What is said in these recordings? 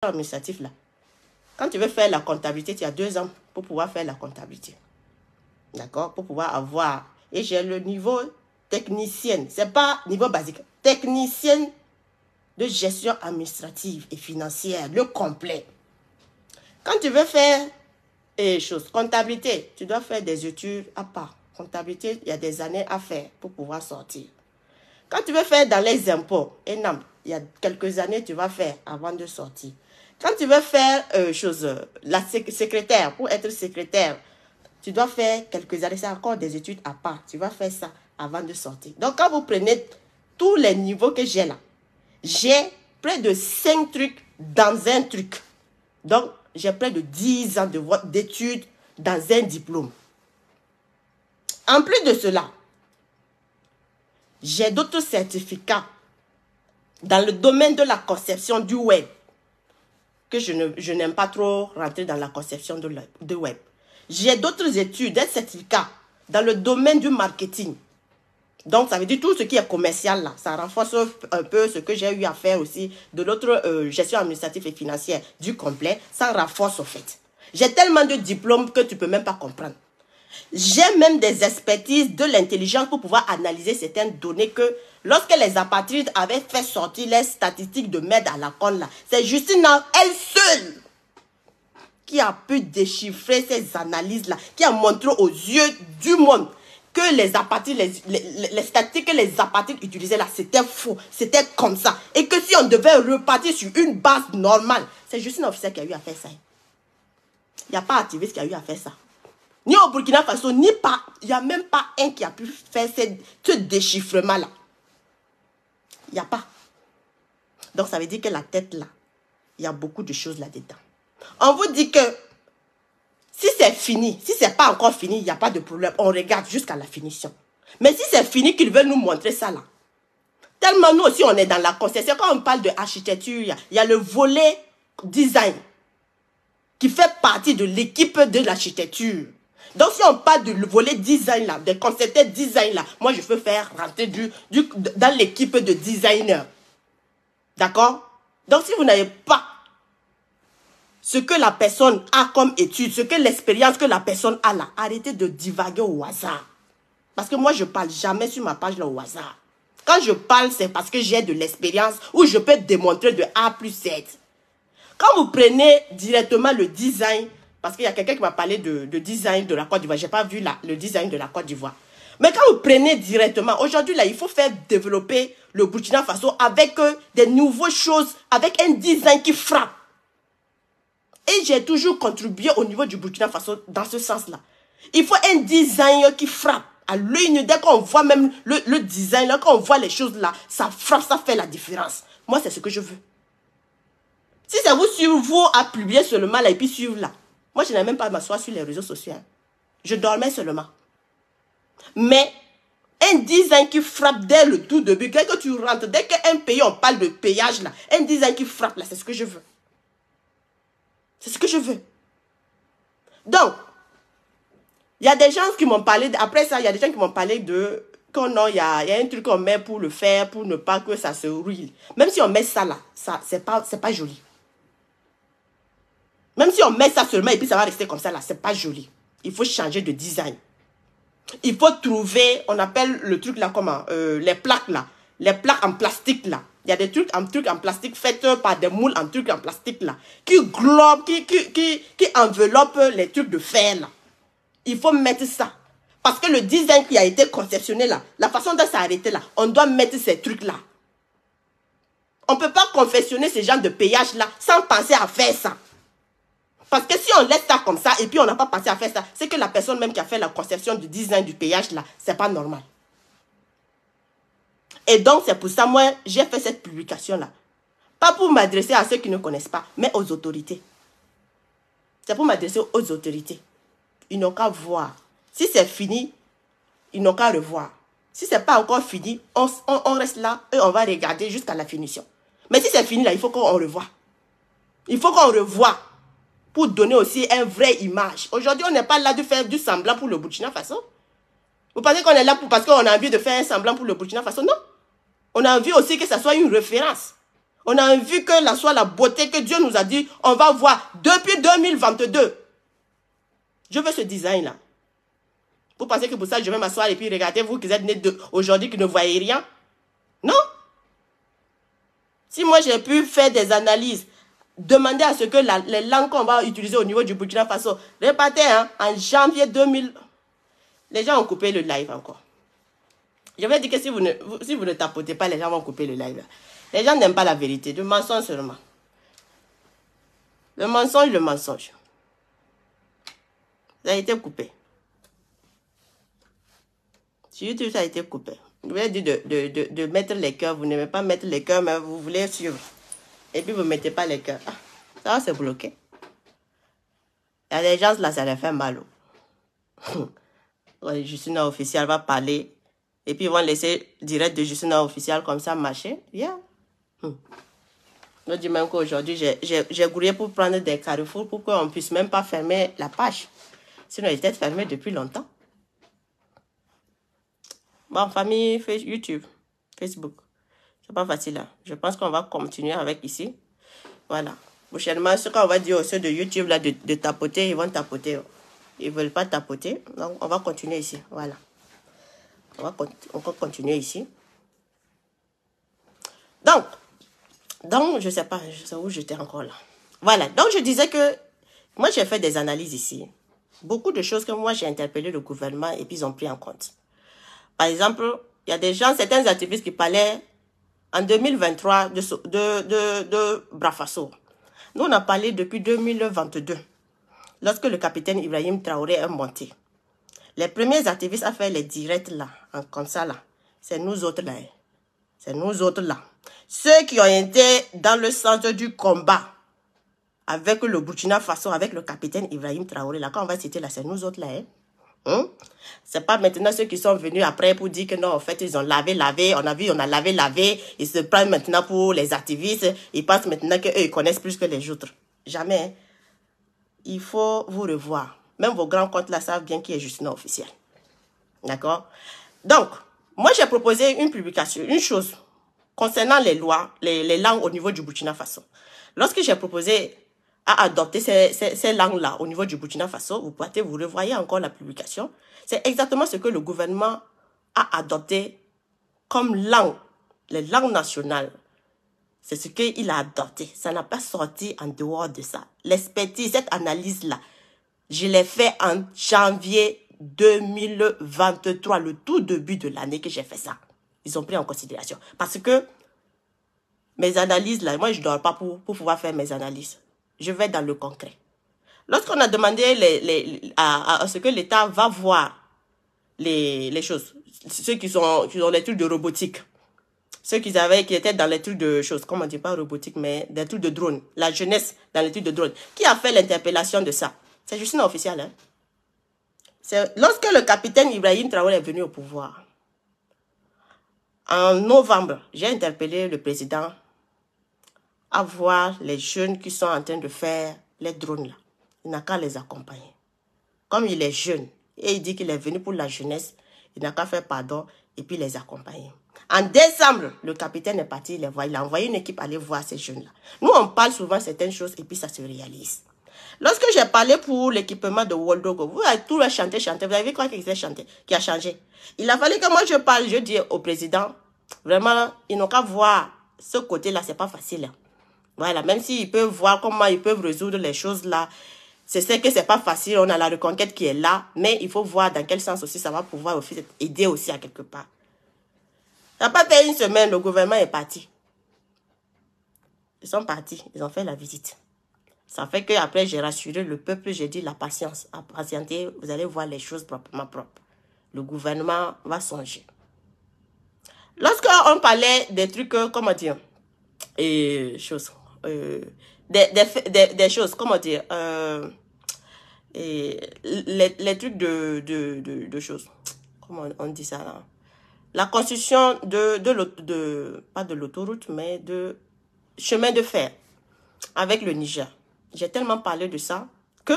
administratif là. Quand tu veux faire la comptabilité, tu as 2 ans pour pouvoir faire la comptabilité. D'accord? Pour pouvoir avoir. Et j'ai le niveau technicienne. C'est pas niveau basique. Technicienne de gestion administrative et financière. Le complet. Quand tu veux faire comptabilité, tu dois faire des études à part. Comptabilité, il y a des années à faire pour pouvoir sortir. Quand tu veux faire dans les impôts, il y a quelques années tu vas faire avant de sortir. Quand tu veux faire la secrétaire, pour être secrétaire, tu dois faire quelques années, c'est encore des études à part. Tu vas faire ça avant de sortir. Donc, quand vous prenez tous les niveaux que j'ai là, j'ai près de 5 trucs dans un truc. Donc, j'ai près de 10 ans d'études dans un diplôme. En plus de cela, j'ai d'autres certificats dans le domaine de la conception du web, que je n'aime pas trop rentrer dans la conception de web. J'ai d'autres études, des certificats dans le domaine du marketing. Donc, ça veut dire tout ce qui est commercial là. Ça renforce un peu ce que j'ai eu à faire aussi de l'autre gestion administrative et financière du complet. Ça renforce au fait. J'ai tellement de diplômes que tu ne peux même pas comprendre. J'ai même des expertises de l'intelligence pour pouvoir analyser certaines données que lorsque les apatrides avaient fait sortir les statistiques de MED à la con là, c'est Justina elle seule qui a pu déchiffrer ces analyses-là, qui a montré aux yeux du monde que les apatrides, les statistiques que les apatrides utilisaient là, c'était faux, c'était comme ça. Et que si on devait repartir sur une base normale, c'est juste un officier qui a eu à faire ça. Il n'y a pas activiste qui a eu à faire ça. Ni au Burkina Faso, ni pas, il n'y a même pas un qui a pu faire ce déchiffrement-là. Il n'y a pas. Donc ça veut dire que la tête là, il y a beaucoup de choses là-dedans. On vous dit que si c'est fini, si c'est pas encore fini, il n'y a pas de problème. On regarde jusqu'à la finition. Mais si c'est fini, qu'ils veulent nous montrer ça là. Tellement nous aussi, on est dans la conception. Quand on parle de architecture, il y a le volet design qui fait partie de l'équipe de l'architecture. Donc si on parle du volet design là, des concepteurs design là, moi je peux faire rentrer dans l'équipe de designers. D'accord? Donc si vous n'avez pas ce que la personne a comme étude, ce que l'expérience que la personne a là, arrêtez de divaguer au hasard. Parce que moi, je ne parle jamais sur ma page là au hasard. Quand je parle, c'est parce que j'ai de l'expérience ou je peux démontrer de A plus Z. Quand vous prenez directement le design, parce qu'il y a quelqu'un qui m'a parlé de design de la Côte d'Ivoire, je n'ai pas vu le design de la Côte d'Ivoire. Mais quand vous prenez directement, aujourd'hui là, il faut faire développer le Burkina Faso avec des nouvelles choses, avec un design qui frappe. Et j'ai toujours contribué au niveau du Burkina Faso dans ce sens-là. Il faut un design qui frappe à l'œil nu. Dès qu'on voit même le design, là, quand on voit les choses là, ça frappe, ça fait la différence. Moi, c'est ce que je veux. Si c'est vous suivre, vous à publier seulement là et puis suivre là. Moi, je n'ai même pas à m'asseoir sur les réseaux sociaux. Hein. Je dormais seulement. Mais un design qui frappe dès le tout début, dès que tu rentres, dès qu'un pays, on parle de payage là, un design qui frappe là, c'est ce que je veux. C'est ce que je veux. Donc, il y a des gens qui m'ont parlé, après ça, il y a des gens qui m'ont parlé de, il y a un truc qu'on met pour le faire, pour ne pas que ça se ruine. Même si on met ça là, c'est pas joli. Même si on met ça seulement et puis ça va rester comme ça là, c'est pas joli. Il faut changer de design. Il faut trouver, on appelle le truc là comment, les plaques là, les plaques en plastique là. Il y a des trucs en plastique faits par des moules en trucs en plastique là, qui globent, qui enveloppent les trucs de fer là. Il faut mettre ça. Parce que le design qui a été conceptionné là, la façon dont ça a arrêté là, on doit mettre ces trucs là. On ne peut pas confectionner ce genre de payage là sans penser à faire ça. Parce que si on laisse ça comme ça et puis on n'a pas pensé à faire ça, c'est que la personne même qui a fait la conception du design du payage là, c'est pas normal. Et donc, c'est pour ça, moi, j'ai fait cette publication-là. Pas pour m'adresser à ceux qui ne connaissent pas, mais aux autorités. C'est pour m'adresser aux autorités. Ils n'ont qu'à voir. Si c'est fini, ils n'ont qu'à revoir. Si ce n'est pas encore fini, on reste là et on va regarder jusqu'à la finition. Mais si c'est fini, là, il faut qu'on revoie. Il faut qu'on revoie pour donner aussi une vraie image. Aujourd'hui, on n'est pas là de faire du semblant pour le Burkina Faso. Vous pensez qu'on est là parce qu'on a envie de faire un semblant pour le Burkina Faso? Non. On a envie aussi que ça soit une référence. On a vu que la soit la beauté que Dieu nous a dit, on va voir depuis 2022. Je veux ce design-là. Vous pensez que pour ça, je vais m'asseoir et puis regardez vous qui êtes nés aujourd'hui qui ne voyez rien? Non. Si moi j'ai pu faire des analyses, demander à ce que les langues qu'on va utiliser au niveau du Burkina Faso, répétez, hein, en janvier 2000, les gens ont coupé le live encore. Je vais dire que si vous ne tapotez pas, les gens vont couper le live. Les gens n'aiment pas la vérité, le mensonge seulement. Le mensonge. Ça a été coupé. Sur YouTube, ça a été coupé. Je vais dire de mettre les cœurs. Vous n'aimez pas mettre les cœurs, mais vous voulez suivre. Et puis vous ne mettez pas les cœurs. Ah, ça va se bloquer. Il y a des gens là, ça les fait mal. Justina officielle va parler. Et puis ils vont laisser direct de Justina officielle comme ça marcher. Yeah. Je dis même qu'aujourd'hui, j'ai grouillé pour prendre des carrefours pour qu'on ne puisse même pas fermer la page. Sinon, elle était fermée depuis longtemps. Bon, famille, YouTube, Facebook. C'est pas facile. Hein? Je pense qu'on va continuer avec ici. Voilà. Prochainement, ce qu'on va dire aux ceux de YouTube, là, de tapoter, ils vont tapoter. Ils ne veulent pas tapoter. Donc, on va continuer ici. Voilà. On va continuer ici. Donc, je ne sais pas où j'étais encore là. Voilà. Donc, je disais que moi, j'ai fait des analyses ici. Beaucoup de choses que moi, j'ai interpellé le gouvernement et puis ils ont pris en compte. Par exemple, il y a des gens, certains activistes qui parlaient en 2023 de Brafasso. Nous, on a parlé depuis 2022, lorsque le capitaine Ibrahim Traoré est monté. Les premiers activistes à faire les directs là, comme ça là, c'est nous autres là. C'est nous autres là. Ceux qui ont été dans le centre du combat avec le Burkina Faso, avec le capitaine Ibrahim Traoré là, quand on va citer là, c'est nous autres là. C'est pas maintenant ceux qui sont venus après pour dire que non, en fait, ils ont lavé, on a vu, on a lavé, ils se prennent maintenant pour les activistes, ils pensent maintenant qu'eux, ils connaissent plus que les autres. Jamais. Il faut vous revoir. Même vos grands comptes là savent bien qui est Justina officiel. D'accord? Donc, moi, j'ai proposé une publication, une chose, concernant les lois, les langues au niveau du Burkina Faso. Lorsque j'ai proposé à adopter ces langues-là au niveau du Burkina Faso, vous revoyez encore la publication. C'est exactement ce que le gouvernement a adopté comme langue, les langues nationales. C'est ce qu'il a adopté. Ça n'a pas sorti en dehors de ça. L'expertise, cette analyse-là, je l'ai fait en janvier 2023, le tout début de l'année que j'ai fait ça. Ils ont pris en considération. Parce que mes analyses, là, moi, je ne dors pas pour pouvoir faire mes analyses. Je vais dans le concret. Lorsqu'on a demandé à ce que l'État va voir les choses, ceux qui ont les trucs de robotique, ceux qui étaient dans les trucs de choses, comment on dit pas robotique, mais des trucs de drone, la jeunesse dans les trucs de drone, qui a fait l'interpellation de ça? C'est juste une officielle. Hein? C'est lorsque le capitaine Ibrahim Traoré est venu au pouvoir, en novembre, j'ai interpellé le président à voir les jeunes qui sont en train de faire les drones là. Il n'a qu'à les accompagner. Comme il est jeune et il dit qu'il est venu pour la jeunesse, il n'a qu'à faire pardon et puis les accompagner. En décembre, le capitaine est parti les voir. Il a envoyé une équipe aller voir ces jeunes-là. Nous, on parle souvent certaines choses et puis ça se réalise. Lorsque j'ai parlé pour l'équipement de Waldogo, vous avez tout chanté. Vous avez vu quoi qui a changé? Il a fallu que moi je parle, je dis au président, vraiment, ils n'ont qu'à voir ce côté-là, c'est pas facile. Hein. Voilà, même s'ils peuvent voir comment ils peuvent résoudre les choses là, c'est vrai que c'est pas facile, on a la reconquête qui est là, mais il faut voir dans quel sens aussi ça va pouvoir aussi aider aussi à quelque part. Ça n'a pas fait une semaine, le gouvernement est parti. Ils sont partis, ils ont fait la visite. Ça fait qu'après j'ai rassuré le peuple, j'ai dit la patience, à patienter, vous allez voir les choses proprement propres. Le gouvernement va songer. Lorsqu'on parlait des trucs, comment dire, choses... des choses, comment dire, les trucs de choses, comment on dit ça là, la construction pas de l'autoroute, mais de chemin de fer avec le Niger. J'ai tellement parlé de ça que,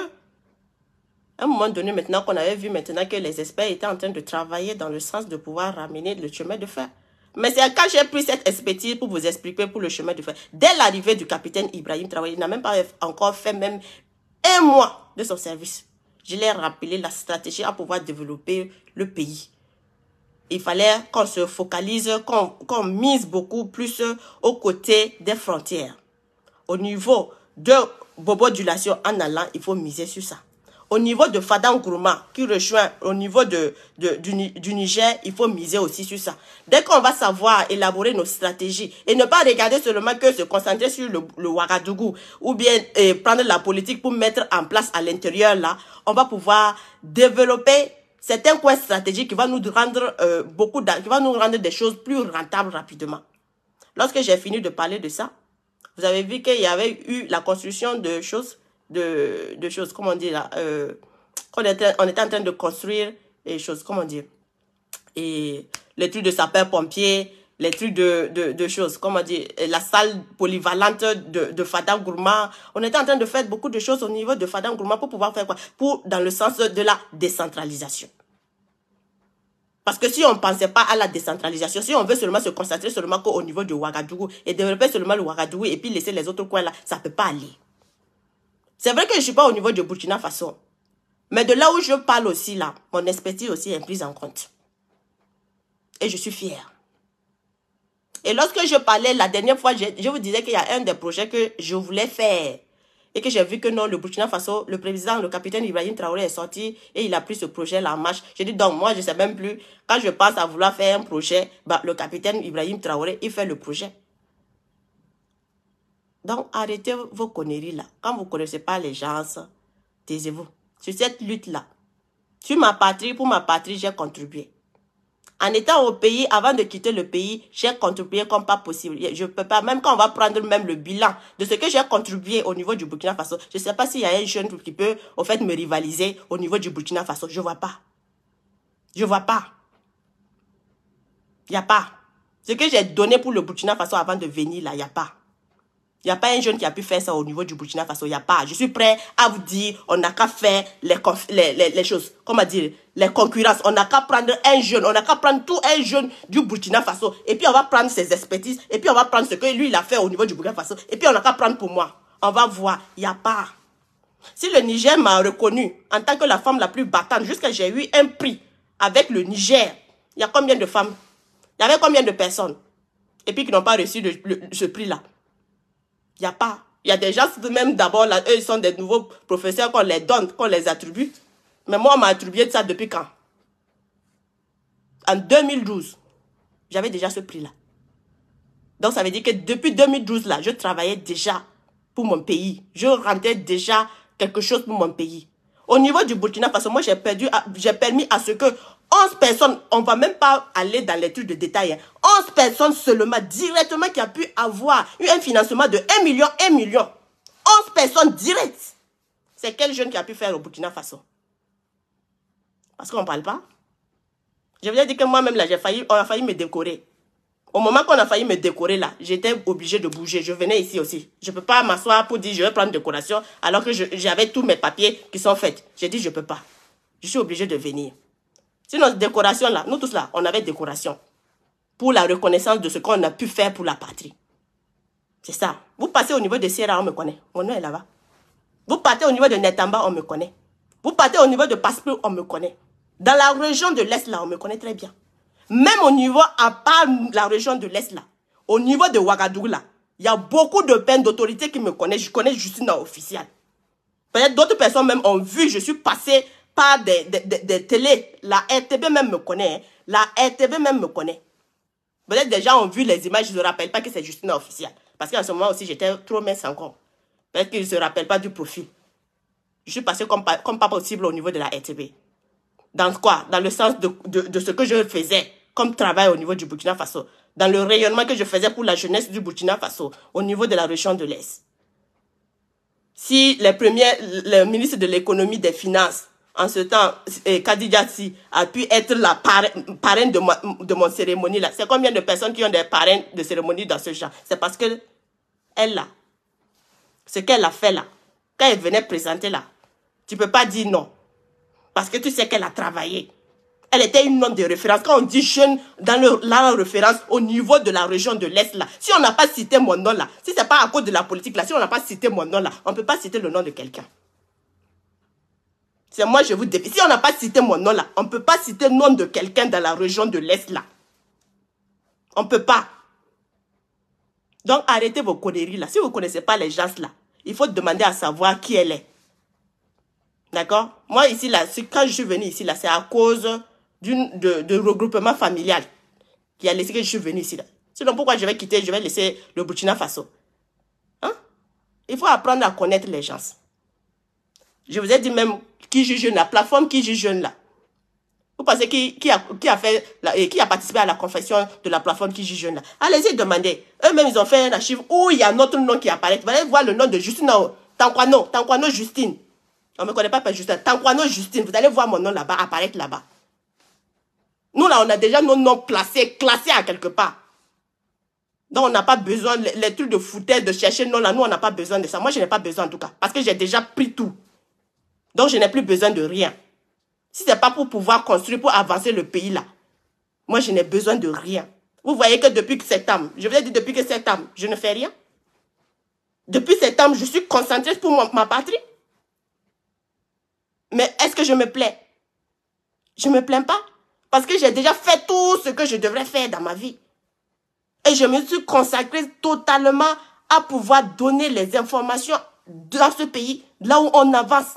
à un moment donné, maintenant qu'on avait vu maintenant que les experts étaient en train de travailler dans le sens de pouvoir ramener le chemin de fer Mais c'est quand j'ai pris cette expertise pour vous expliquer pour le chemin de fer. Dès l'arrivée du capitaine Ibrahim Traoré, il n'a même pas encore fait même 1 mois de son service. Je l'ai rappelé la stratégie à pouvoir développer le pays. Il fallait qu'on se focalise, qu'on mise beaucoup plus aux côtés des frontières. Au niveau de Bobo Dioulasso en allant, il faut miser sur ça. Au niveau de Fada Nkrumah, qui rejoint au niveau du Niger, il faut miser aussi sur ça. Dès qu'on va savoir élaborer nos stratégies et ne pas regarder seulement que se concentrer sur le Ouagadougou ou bien prendre la politique pour mettre en place à l'intérieur là, on va pouvoir développer certains coins stratégiques qui vont nous rendre qui vont nous rendre des choses plus rentables rapidement. Lorsque j'ai fini de parler de ça, vous avez vu qu'il y avait eu la construction de choses, comment on dit là, on était en train de construire les choses, comment dire, et les trucs de sapeur-pompier, les trucs de choses, comment dire, la salle polyvalente de Fada Nkrumah. On était en train de faire beaucoup de choses au niveau de Fada Nkrumah pour pouvoir faire quoi? Dans le sens de la décentralisation. Parce que si on ne pensait pas à la décentralisation, si on veut seulement se concentrer seulement qu'au niveau du Ouagadougou et développer seulement le Ouagadougou et puis laisser les autres coins là, ça ne peut pas aller. C'est vrai que je ne suis pas au niveau du Burkina Faso. Mais de là où je parle aussi là, mon expertise aussi est prise en compte. Et je suis fière. Et lorsque je parlais la dernière fois, je vous disais qu'il y a un des projets que je voulais faire. Et que j'ai vu que non, le Burkina Faso, le président, le capitaine Ibrahim Traoré est sorti et il a pris ce projet-là en marche. J'ai dit, donc moi, je ne sais même plus. Quand je pense à vouloir faire un projet, bah, le capitaine Ibrahim Traoré, il fait le projet. Donc, arrêtez vos conneries là. Quand vous ne connaissez pas les gens, taisez-vous. Sur cette lutte-là, sur ma patrie, pour ma patrie, j'ai contribué. En étant au pays, avant de quitter le pays, j'ai contribué comme pas possible. Je ne peux pas, même quand on va prendre même le bilan de ce que j'ai contribué au niveau du Burkina Faso, je ne sais pas s'il y a un jeune qui peut, au fait, me rivaliser au niveau du Burkina Faso. Je ne vois pas. Je ne vois pas. Il n'y a pas. Ce que j'ai donné pour le Burkina Faso avant de venir là, il n'y a pas. Il n'y a pas un jeune qui a pu faire ça au niveau du Burkina Faso. Il n'y a pas. Je suis prêt à vous dire, on n'a qu'à faire les choses. Comment dire? Les concurrences. On n'a qu'à prendre un jeune. On n'a qu'à prendre tout un jeune du Burkina Faso. Et puis on va prendre ses expertises. Et puis on va prendre ce que lui, il a fait au niveau du Burkina Faso. Et puis on n'a qu'à prendre pour moi. On va voir. Il n'y a pas. Si le Niger m'a reconnu en tant que la femme la plus battante, jusqu'à j'ai eu un prix avec le Niger, il y a combien de femmes? Il y avait combien de personnes? Et puis qui n'ont pas reçu ce prix-là? Il n'y a pas. Il y a des gens, même d'abord, là, eux, ils sont des nouveaux professeurs qu'on les donne, qu'on les attribue. Mais moi, on m'a attribué ça depuis quand? En 2012. J'avais déjà ce prix-là. Donc, ça veut dire que depuis 2012, là, je travaillais déjà pour mon pays. Je rendais déjà quelque chose pour mon pays. Au niveau du Burkina Faso, moi, j'ai permis à ce que 11 personnes, on ne va même pas aller dans les trucs de détail, 11 personnes seulement, directement, qui a pu avoir eu un financement de 1 million, 1 million. 11 personnes directes. C'est quel jeune qui a pu faire au Burkina Faso? Parce qu'on ne parle pas. Je voulais dire que moi-même, là, on a failli me décorer. Au moment qu'on a failli me décorer, là, j'étais obligée de bouger. Je venais ici aussi. Je ne peux pas m'asseoir pour dire je vais prendre décoration alors que j'avais tous mes papiers qui sont faits. J'ai dit je ne peux pas. Je suis obligée de venir. Sinon, décoration là, nous tous là, on avait décoration. Pour la reconnaissance de ce qu'on a pu faire pour la patrie. C'est ça. Vous passez au niveau de Sierra, on me connaît. Mon nom est là-bas. Vous partez au niveau de Netamba, on me connaît. Vous partez au niveau de Passeplou, on me connaît. Dans la région de l'Est là, on me connaît très bien. Même au niveau, à part la région de l'Est là, au niveau de Ouagadougou là, il y a beaucoup de peines d'autorité qui me connaissent. Je connais Justina officielle. Peut-être d'autres personnes même ont vu, je suis passé par des télés. La RTB même me connaît. Hein. La RTB même me connaît. Peut-être des gens ont vu les images, ils ne se rappellent pas que c'est Justina officielle. Parce qu'en ce moment aussi, j'étais trop mince encore. Peut-être qu'ils ne se rappellent pas du profil. Je suis passé comme pas possible au niveau de la RTB. Dans quoi? Dans le sens de ce que je faisais comme travail au niveau du Burkina Faso. Dans le rayonnement que je faisais pour la jeunesse du Burkina Faso au niveau de la région de l'Est. Si le ministre de l'économie des finances, en ce temps, Kadija Si, a pu être la parraine de mon cérémonie là. C'est combien de personnes qui ont des parrains de cérémonie dans ce genre? C'est parce que elle là, ce qu'elle a fait là, quand elle venait présenter là, tu ne peux pas dire non. Parce que tu sais qu'elle a travaillé. Elle était une norme de référence. Quand on dit jeune dans la référence au niveau de la région de l'Est, là, si on n'a pas cité mon nom là, si ce n'est pas à cause de la politique là, si on n'a pas cité mon nom là, on ne peut pas citer le nom de quelqu'un. C'est moi, je vous défie. Si on n'a pas cité mon nom là, on ne peut pas citer le nom de quelqu'un dans la région de l'Est là. On ne peut pas. Donc, arrêtez vos conneries là. Si vous ne connaissez pas les gens là, il faut demander à savoir qui elle est. D'accord? Moi, ici, là, quand je suis venue ici, là, c'est à cause de regroupement familial qui a laissé que je suis venue ici, là. Sinon, pourquoi je vais quitter, je vais laisser le Burkina Faso? Hein? Il faut apprendre à connaître les gens. Je vous ai dit même qui juge jeune, la plateforme qui juge jeune, là. Vous pensez qui a participé à la confession de la plateforme qui juge jeune, là? Allez-y demander. Eux-mêmes, ils ont fait un archive où il y a notre nom qui apparaît. Vous allez voir le nom de Justine, Tankwano Justine. On ne me connaît pas Justine. Tankwano Justine, vous allez voir mon nom là-bas, apparaître là-bas. Nous, là, on a déjà nos noms classés à quelque part. Donc, on n'a pas besoin, les trucs de foutaise, de chercher non là, nous, on n'a pas besoin de ça. Moi, je n'ai pas besoin en tout cas, parce que j'ai déjà pris tout. Donc, je n'ai plus besoin de rien. Si ce n'est pas pour pouvoir construire, pour avancer le pays là, moi, je n'ai besoin de rien. Vous voyez que depuis que septembre, je vous ai dit depuis que septembre, je ne fais rien. Depuis septembre, je suis concentrée pour ma patrie. Mais est-ce que je me plais? Je ne me plains pas. Parce que j'ai déjà fait tout ce que je devrais faire dans ma vie. Et je me suis consacrée totalement à pouvoir donner les informations dans ce pays, là où on avance.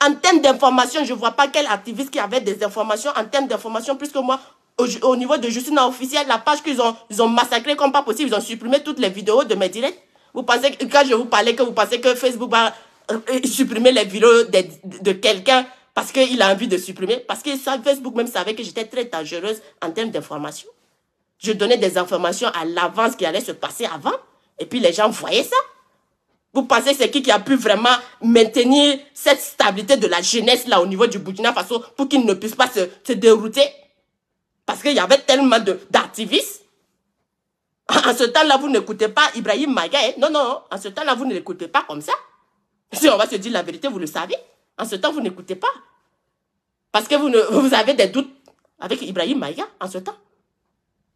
En termes d'informations, je ne vois pas quel activiste qui avait des informations en termes d'informations, plus que moi, au niveau de Justice officielle, la page qu'ils ont massacrée comme pas possible, ils ont supprimé toutes les vidéos de mes directs. Vous pensez que quand je vous parlais, que vous pensez que Facebook va supprimer les vidéos de quelqu'un parce qu'il a envie de supprimer? Parce que Facebook même savait que j'étais très dangereuse en termes d'informations. Je donnais des informations à l'avance qui allait se passer avant. Et puis les gens voyaient ça. Vous pensez que c'est qui a pu vraiment maintenir cette stabilité de la jeunesse là au niveau du Burkina Faso pour qu'ils ne puissent pas se dérouter? Parce qu'il y avait tellement d'activistes. En ce temps-là, vous n'écoutez pas Ibrahim Maga. Hein? Non, non, en ce temps-là, vous ne l'écoutez pas comme ça. Si on va se dire la vérité, vous le savez. En ce temps, vous n'écoutez pas. Parce que vous avez des doutes avec Ibrahim Maga en ce temps.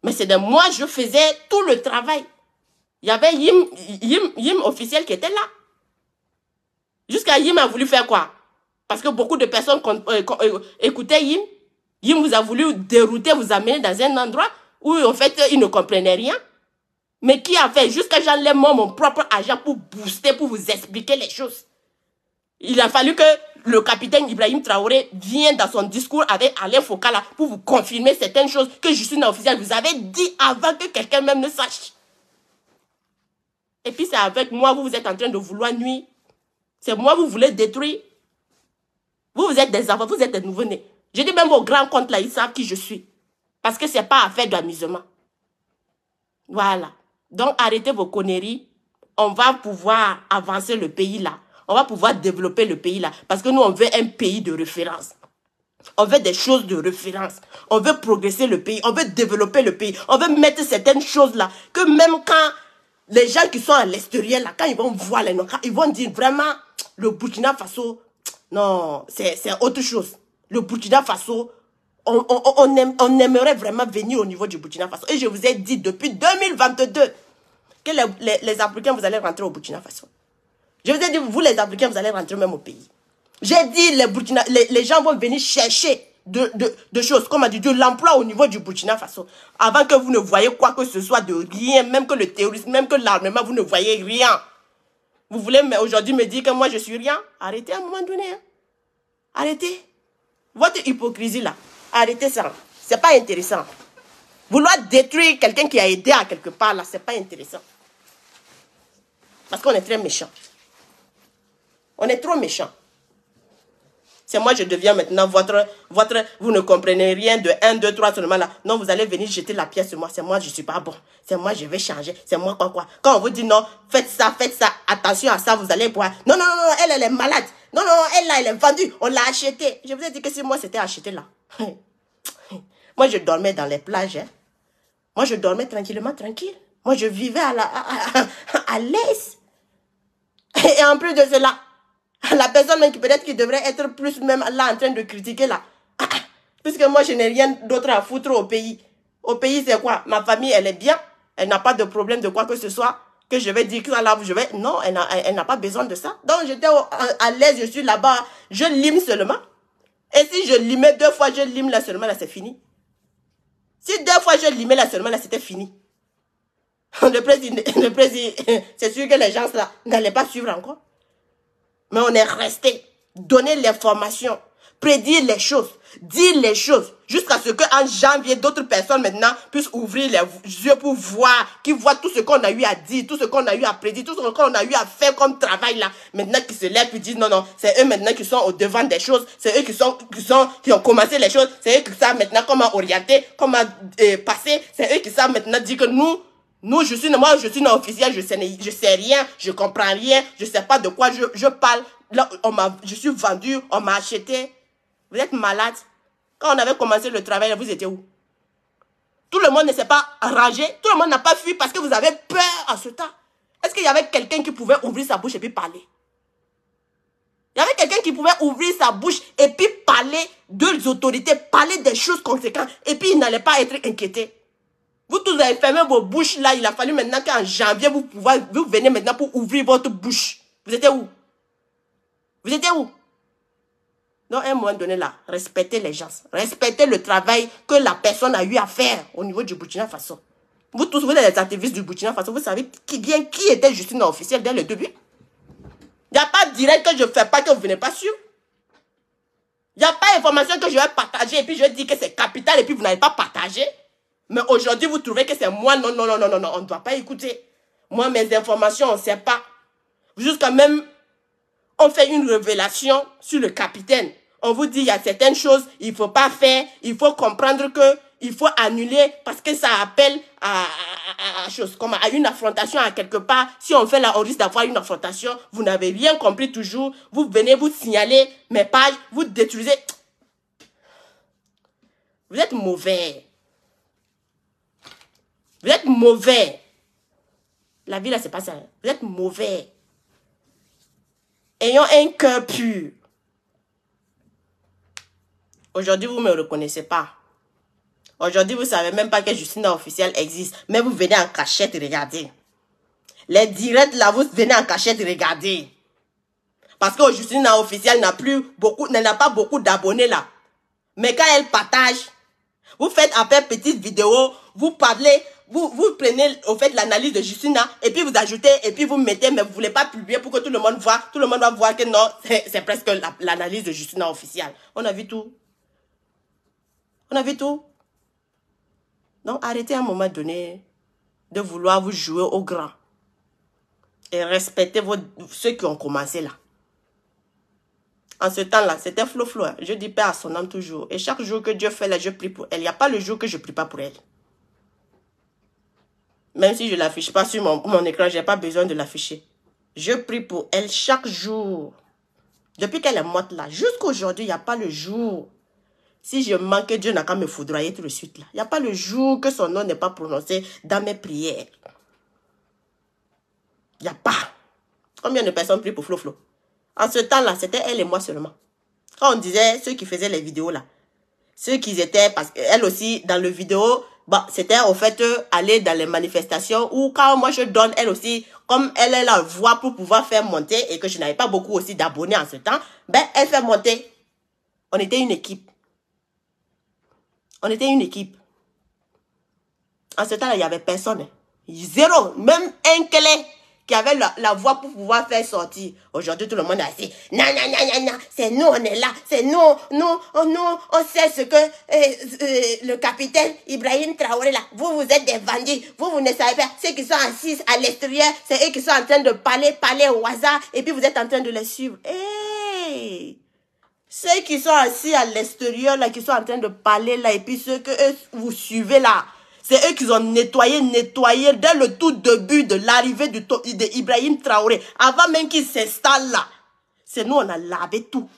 Mais c'est de moi, je faisais tout le travail. Il y avait Yim officiel qui était là. Jusqu'à Yim a voulu faire quoi? Parce que beaucoup de personnes écoutaient Yim. Yim vous a voulu dérouter, vous amener dans un endroit où en fait, il ne comprenait rien. Mais qui a fait? Jusqu'à j'enlève mon propre argent pour booster, pour vous expliquer les choses. Il a fallu que le capitaine Ibrahim Traoré vienne dans son discours avec Alain Fokala pour vous confirmer certaines choses que Justine officielle vous avait dit avant que quelqu'un même ne sache. Et puis c'est avec moi, vous êtes en train de vouloir nuire. C'est moi, vous voulez détruire. Vous êtes des enfants, vous êtes des nouveau-nés. Je dis même aux grands comptes là, ils savent qui je suis. Parce que ce n'est pas affaire d'amusement. Voilà. Donc arrêtez vos conneries. On va pouvoir avancer le pays là. On va pouvoir développer le pays là. Parce que nous, on veut un pays de référence. On veut des choses de référence. On veut progresser le pays. On veut développer le pays. On veut mettre certaines choses là. Que même quand les gens qui sont à l'extérieur là, quand ils vont voir les noms, ils vont dire vraiment, le Burkina Faso, non, c'est autre chose. Le Burkina Faso, on aimerait vraiment venir au niveau du Burkina Faso. Et je vous ai dit depuis 2022 que les Africains, vous allez rentrer au Burkina Faso. Je vous ai dit, vous les Africains, vous allez rentrer même au pays. J'ai dit, les gens vont venir chercher de choses, comme on dit, de l'emploi au niveau du Burkina Faso. Avant que vous ne voyez quoi que ce soit de rien, même que le terrorisme, même que l'armement, vous ne voyez rien. Vous voulez aujourd'hui me dire que moi je suis rien? Arrêtez à un moment donné. Hein. Arrêtez. Votre hypocrisie là, arrêtez ça. C'est pas intéressant. Vouloir détruire quelqu'un qui a aidé à quelque part là, c'est pas intéressant. Parce qu'on est très méchant. On est trop méchant. C'est moi, je deviens maintenant vous ne comprenez rien de 1, 2, 3 seulement là. Non, vous allez venir jeter la pierre sur moi. C'est moi, je ne suis pas bon. C'est moi, je vais changer. C'est moi, quoi. Quand on vous dit non, faites ça, attention à ça, vous allez pouvoir. Non, elle est malade. Non, elle est vendue. On l'a achetée. Je vous ai dit que si moi, c'était acheté là. Moi, je dormais dans les plages. Hein. Moi, je dormais tranquillement, tranquille. Moi, je vivais à l'aise. Et en plus de cela, la personne même qui peut-être qui devrait être plus même là en train de critiquer là. Puisque moi, je n'ai rien d'autre à foutre au pays. Au pays, c'est quoi? Ma famille, elle est bien. Elle n'a pas de problème de quoi que ce soit. Que je vais dire que là, je vais... Non, elle n'a pas besoin de ça. Donc, j'étais à l'aise, je suis là-bas. Je lime seulement. Et si je limais 2 fois, je lime là seulement, là, c'est fini. Si 2 fois, je limais là seulement, là, c'était fini. Le président, c'est sûr que les gens là n'allaient pas suivre encore. Mais on est resté, donner l'information, prédire les choses, dire les choses, jusqu'à ce qu'en janvier, d'autres personnes maintenant puissent ouvrir les yeux pour voir, qui voient tout ce qu'on a eu à dire, tout ce qu'on a eu à prédire, tout ce qu'on a eu à faire comme travail là. Maintenant qui se lèvent et disent non, non, c'est eux maintenant qui sont au devant des choses, c'est eux qui ont commencé les choses, c'est eux qui savent maintenant comment orienter, comment passer, c'est eux qui savent maintenant dire que moi, je suis non officiel, je sais rien, je comprends rien, je sais pas de quoi je parle. Là, je suis vendu, on m'a acheté. Vous êtes malade. Quand on avait commencé le travail, vous étiez où? Tout le monde ne s'est pas arrangé, tout le monde n'a pas fui parce que vous avez peur à ce temps. Est-ce qu'il y avait quelqu'un qui pouvait ouvrir sa bouche et puis parler? Il y avait quelqu'un qui pouvait ouvrir sa bouche et puis parler des autorités, parler des choses conséquentes et puis il n'allait pas être inquiété. Vous tous avez fermé vos bouches là. Il a fallu maintenant qu'en janvier, vous venez maintenant pour ouvrir votre bouche. Vous étiez où? Vous étiez où? Donc, à un moment donné là, respectez les gens. Respectez le travail que la personne a eu à faire au niveau du Burkina Faso. Vous tous, vous êtes les activistes du Burkina Faso. Vous savez qui était Justine officielle dès le début? Il n'y a pas direct que je ne fais pas que vous ne venez pas sûr. Il n'y a pas d'information que je vais partager et puis je vais dire que c'est capital et puis vous n'allez pas partager. Mais aujourd'hui, vous trouvez que c'est moi. Non, non, non, non, non, non, on ne doit pas écouter. Moi, mes informations, on ne sait pas. Jusqu'à même, on fait une révélation sur le capitaine. On vous dit, il y a certaines choses, il ne faut pas faire. Il faut comprendre que il faut annuler parce que ça appelle à une affrontation à quelque part. Si on fait là, on risque d'avoir une affrontation. Vous n'avez rien compris toujours. Vous venez, vous signaler mes pages, vous détruisez. Vous êtes mauvais. Vous êtes mauvais. La vie là, c'est pas ça. Vous êtes mauvais. Ayons un cœur pur. Aujourd'hui, vous ne me reconnaissez pas. Aujourd'hui, vous ne savez même pas que Justine officielle existe. Mais vous venez en cachette, regardez. Les directs là, vous venez en cachette, regardez. Parce que Justine officielle n'a pas beaucoup d'abonnés là. Mais quand elle partage, vous faites après petite vidéo, vous parlez, vous prenez au fait l'analyse de Justina et puis vous ajoutez et puis vous mettez, mais vous ne voulez pas publier pour que tout le monde voit. Tout le monde va voir que non, c'est presque l'analyse de Justina officielle. On a vu tout. On a vu tout. Donc arrêtez à un moment donné de vouloir vous jouer au grand. Et respectez ceux qui ont commencé là. En ce temps-là, c'était Flo. Je dis paix à son âme toujours. Et chaque jour que Dieu fait là, je prie pour elle. Il n'y a pas le jour que je ne prie pas pour elle. Même si je ne l'affiche pas sur mon écran, je n'ai pas besoin de l'afficher. Je prie pour elle chaque jour. Depuis qu'elle est morte là, jusqu'à aujourd'hui, il n'y a pas le jour. Si je manque, Dieu n'a qu'à me foudroyer tout de suite là. Il n'y a pas le jour que son nom n'est pas prononcé dans mes prières. Il n'y a pas. Combien de personnes prient pour Flo? En ce temps-là, c'était elle et moi seulement. Quand on disait ceux qui faisaient les vidéos là, ceux qui étaient, parce qu'elle aussi, dans le vidéo, bah, c'était au fait aller dans les manifestations où quand moi je donne, elle aussi, comme elle est la voix pour pouvoir faire monter et que je n'avais pas beaucoup aussi d'abonnés en ce temps, ben elle fait monter. On était une équipe. On était une équipe. En ce temps-là, il n'y avait personne. Zéro. Même un clé qui avait la voix pour pouvoir faire sortir. Aujourd'hui, tout le monde a dit, non, non, non, non, non, c'est nous, on est là, c'est nous, on sait ce que le capitaine Ibrahim Traoré là, vous êtes des bandits, vous ne savez pas, ceux qui sont assis à l'extérieur, c'est eux qui sont en train de parler au hasard, et puis vous êtes en train de les suivre. Hey! Ceux qui sont assis à l'extérieur là, qui sont en train de parler là, et puis ceux que vous suivez là, c'est eux qui ont nettoyé dès le tout début de l'arrivée d'Ibrahim Traoré. Avant même qu'il s'installe là. C'est nous, on a lavé tout.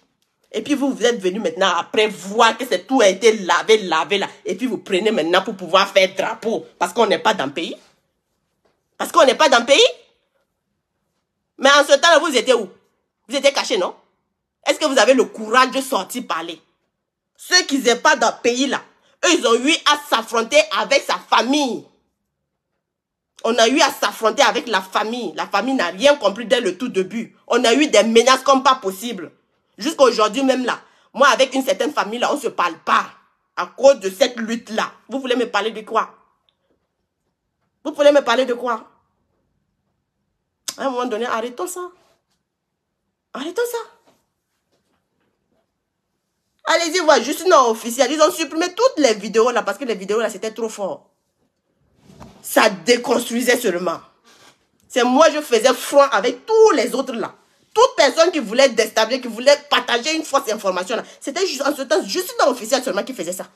Et puis vous êtes venus maintenant après voir que tout a été lavé là. Et puis vous prenez maintenant pour pouvoir faire drapeau. Parce qu'on n'est pas dans le pays. Parce qu'on n'est pas dans le pays. Mais en ce temps-là, vous étiez où? Vous étiez cachés, non? Est-ce que vous avez le courage de sortir parler? Ceux qui n'étaient pas dans le pays là, eux, ils ont eu à s'affronter avec sa famille. On a eu à s'affronter avec la famille. La famille n'a rien compris dès le tout début. On a eu des menaces comme pas possible. Jusqu'à aujourd'hui même là. Moi, avec une certaine famille là, on ne se parle pas. À cause de cette lutte là. Vous voulez me parler de quoi? Vous voulez me parler de quoi? À un moment donné, arrêtons ça. Arrêtons ça. Allez-y voir, juste une officielle. Ils ont supprimé toutes les vidéos là parce que les vidéos là, c'était trop fort. Ça déconstruisait seulement. C'est moi, je faisais front avec tous les autres là. Toute personne qui voulait déstabiliser, qui voulait partager une fausse information là. C'était juste en ce temps, juste une officielle seulement qui faisait ça.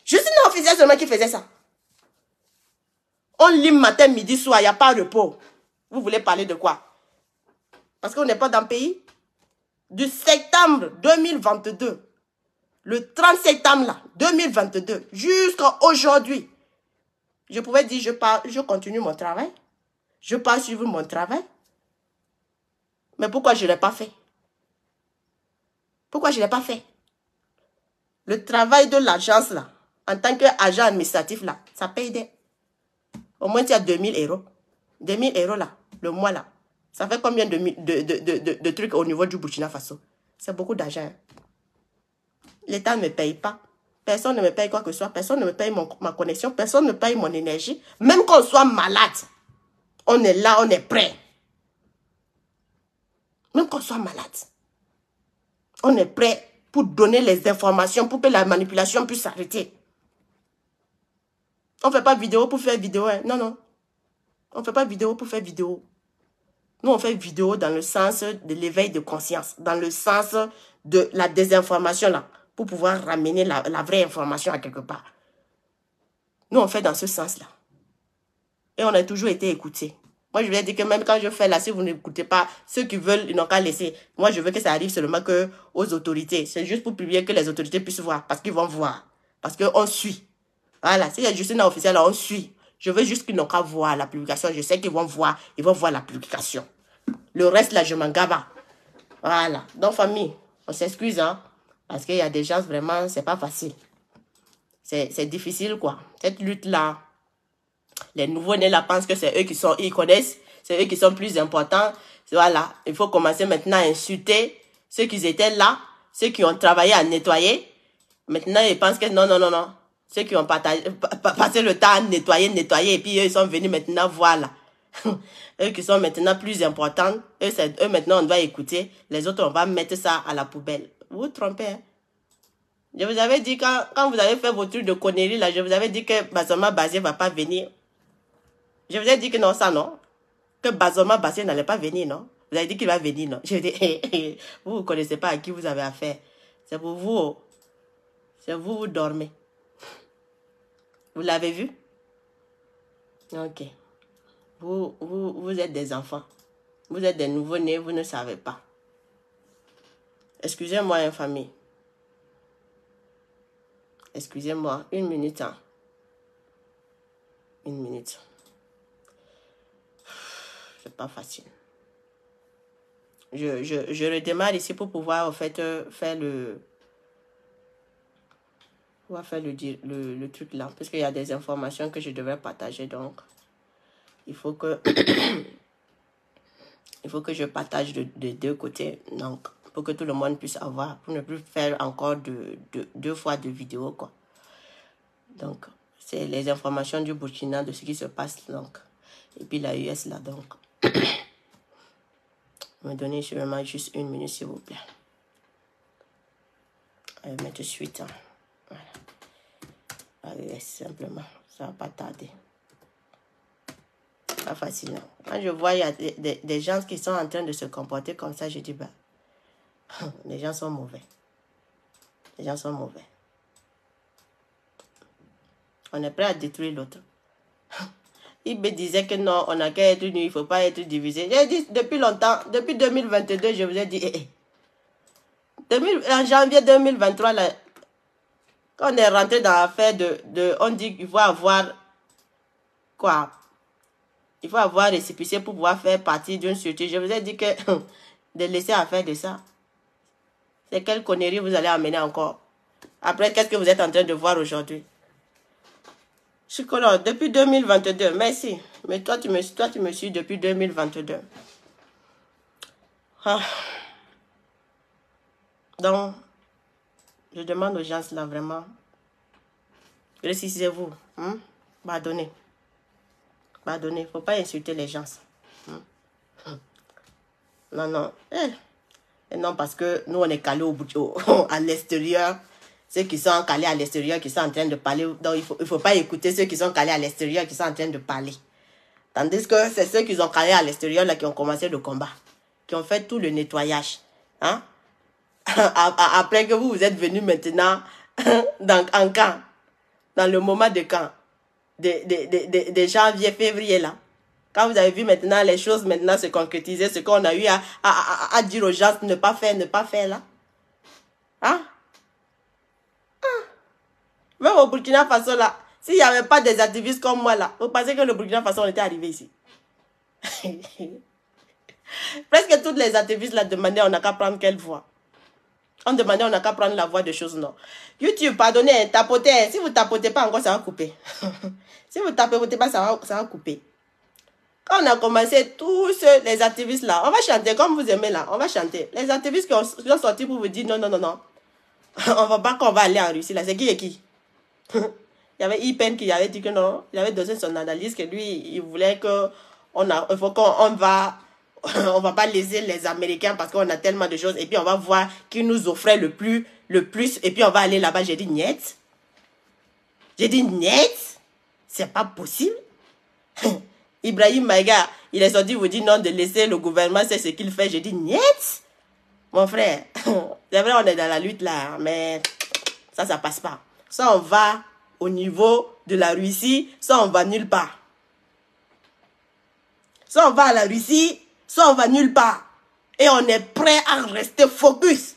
Juste une officielle seulement qui faisait ça. On lit matin, midi, soir, il n'y a pas de repos. Vous voulez parler de quoi? Parce qu'on n'est pas dans le pays. Du septembre 2022, le 30 septembre là, 2022, jusqu'à aujourd'hui, je pouvais dire, je continue mon travail. Je pars suivre mon travail. Mais pourquoi je ne l'ai pas fait? Pourquoi je ne l'ai pas fait? Le travail de l'agence là, en tant qu'agent administratif là, ça paye des... Au moins, il y a 2000 €. 2000 € là, le mois là. Ça fait combien de trucs au niveau du Burkina Faso? C'est beaucoup d'argent. L'État ne me paye pas. Personne ne me paye quoi que ce soit. Personne ne me paye ma connexion. Personne ne me paye mon énergie. Même qu'on soit malade, on est là, on est prêt. Même qu'on soit malade, on est prêt pour donner les informations, pour que la manipulation puisse s'arrêter. On ne fait pas vidéo pour faire vidéo. Hein. Non, non. On ne fait pas vidéo pour faire vidéo. Nous, on fait vidéo dans le sens de l'éveil de conscience, dans le sens de la désinformation, là, pour pouvoir ramener la vraie information à quelque part. Nous, on fait dans ce sens-là. Et on a toujours été écoutés. Moi, je voulais dire que même quand je fais là, si vous n'écoutez pas, ceux qui veulent, ils n'ont qu'à laisser. Moi, je veux que ça arrive seulement que aux autorités. C'est juste pour publier que les autorités puissent voir, parce qu'ils vont voir. Parce qu'on suit. Voilà, s'il y a juste une officielle, là, on suit. Je veux juste qu'ils n'ont qu'à voir la publication. Je sais qu'ils vont voir la publication. Le reste, là, je m'en gave. Voilà. Donc, famille, on s'excuse, hein. Parce qu'il y a des gens, vraiment, c'est pas facile. C'est difficile, quoi. Cette lutte-là, les nouveaux-nés, là, pensent que c'est eux ils connaissent. C'est eux qui sont plus importants. Voilà. Il faut commencer maintenant à insulter ceux qui étaient là, ceux qui ont travaillé à nettoyer. Maintenant, ils pensent que non, non, non, non. Ceux qui ont passé le temps à nettoyer, et puis eux, ils sont venus maintenant, voilà. Eux qui sont maintenant plus importants, eux maintenant, on doit écouter. Les autres, on va mettre ça à la poubelle. Vous vous trompez, hein? Je vous avais dit, quand vous avez fait vos trucs de conneries, là, je vous avais dit que Bazoma Bazé ne va pas venir. Je vous ai dit que non, ça, non. Que Bazoma Bazé n'allait pas venir, non. Vous avez dit qu'il va venir, non. Je dis, vous ne connaissez pas à qui vous avez affaire. C'est pour vous. C'est vous, vous dormez. Vous l'avez vu? Ok. Vous êtes des enfants. Vous êtes des nouveaux-nés, vous ne savez pas. Excusez-moi, hein, famille. Excusez-moi, 1 minute. Hein. 1 minute. C'est pas facile. Je redémarre ici pour pouvoir, en fait, faire le... On va faire le truc là. Parce qu'il y a des informations que je devrais partager, donc... Il faut que... il faut que je partage de deux côtés. Donc, pour que tout le monde puisse avoir. Pour ne plus faire encore deux fois de vidéos, quoi. Donc, c'est les informations du Burkina, de ce qui se passe, donc. Et puis la US, là, donc. Me donner sûrement juste 1 minute, s'il vous plaît. Allez, mettre suite. Hein. Voilà. Allez, simplement. Ça va pas tarder. Pas facile, non. Quand je vois, il y a des gens qui sont en train de se comporter comme ça, je dis, bah, les gens sont mauvais. Les gens sont mauvais. On est prêt à détruire l'autre. Il me disait que non, on n'a qu'à être unis, il ne faut pas être divisé. J'ai dit depuis longtemps, depuis 2022, je vous ai dit, en janvier 2023, là, quand on est rentré dans l'affaire on dit qu'il faut avoir, quoi, il faut avoir récépissé pour pouvoir faire partie d'une structure. Je vous ai dit que de laisser à faire de ça, C'est quelle connerie vous allez amener encore? Après, qu'est-ce que vous êtes en train de voir aujourd'hui? Chicolore, depuis 2022, merci. Mais toi, tu me suis depuis 2022. Ah. Donc, je demande aux gens là vraiment, réussissez-vous. Pardonnez. Pardonnez, il ne faut pas insulter les gens. Non, non. Et non, parce que nous, on est calés à l'extérieur. Ceux qui sont calés à l'extérieur, qui sont en train de parler. Donc, il ne faut pas écouter ceux qui sont calés à l'extérieur, qui sont en train de parler. Tandis que c'est ceux qui sont calés à l'extérieur, là, qui ont commencé le combat. Qui ont fait tout le nettoyage. Hein? Après que vous êtes venus maintenant en camp. Dans le moment de camp. De janvier, février, là. Quand vous avez vu maintenant les choses maintenant se concrétiser, ce qu'on a eu à dire aux gens ne pas faire là. Hein? Même au Burkina Faso là, s'il n'y avait pas des activistes comme moi là, vous pensez que le Burkina Faso on était arrivé ici? Presque toutes les activistes là demandaient on n'a qu'à prendre quelle voie? On demandait on n'a qu'à prendre la voie de choses, non. YouTube, pardonnez, tapotez. Si vous tapotez pas encore, ça va couper. Si vous tapotez pas, ça va couper. Quand on a commencé, tous les activistes là, on va chanter comme vous aimez là, on va chanter. Les activistes qui ont sorti pour vous dire non, non, non, non. On va pas qu'on va aller en Russie là. C'est qui et qui? Il y avait Ipen qui avait dit que non. Il avait donné son analyse que lui, il voulait que il faut qu'on va pas léser les Américains parce qu'on a tellement de choses. Et puis on va voir qui nous offrait le plus. Et puis on va aller là-bas. J'ai dit niet. J'ai dit niet. C'est pas possible. Ibrahim Maïga, il est sorti vous dire non de laisser le gouvernement, c'est ce qu'il fait. J'ai dit niet. Mon frère, c'est vrai on est dans la lutte là, mais ça passe pas. Ça on va au niveau de la Russie, ça on va nulle part. Ça on va à la Russie, ça on va nulle part. Et on est prêt à rester focus.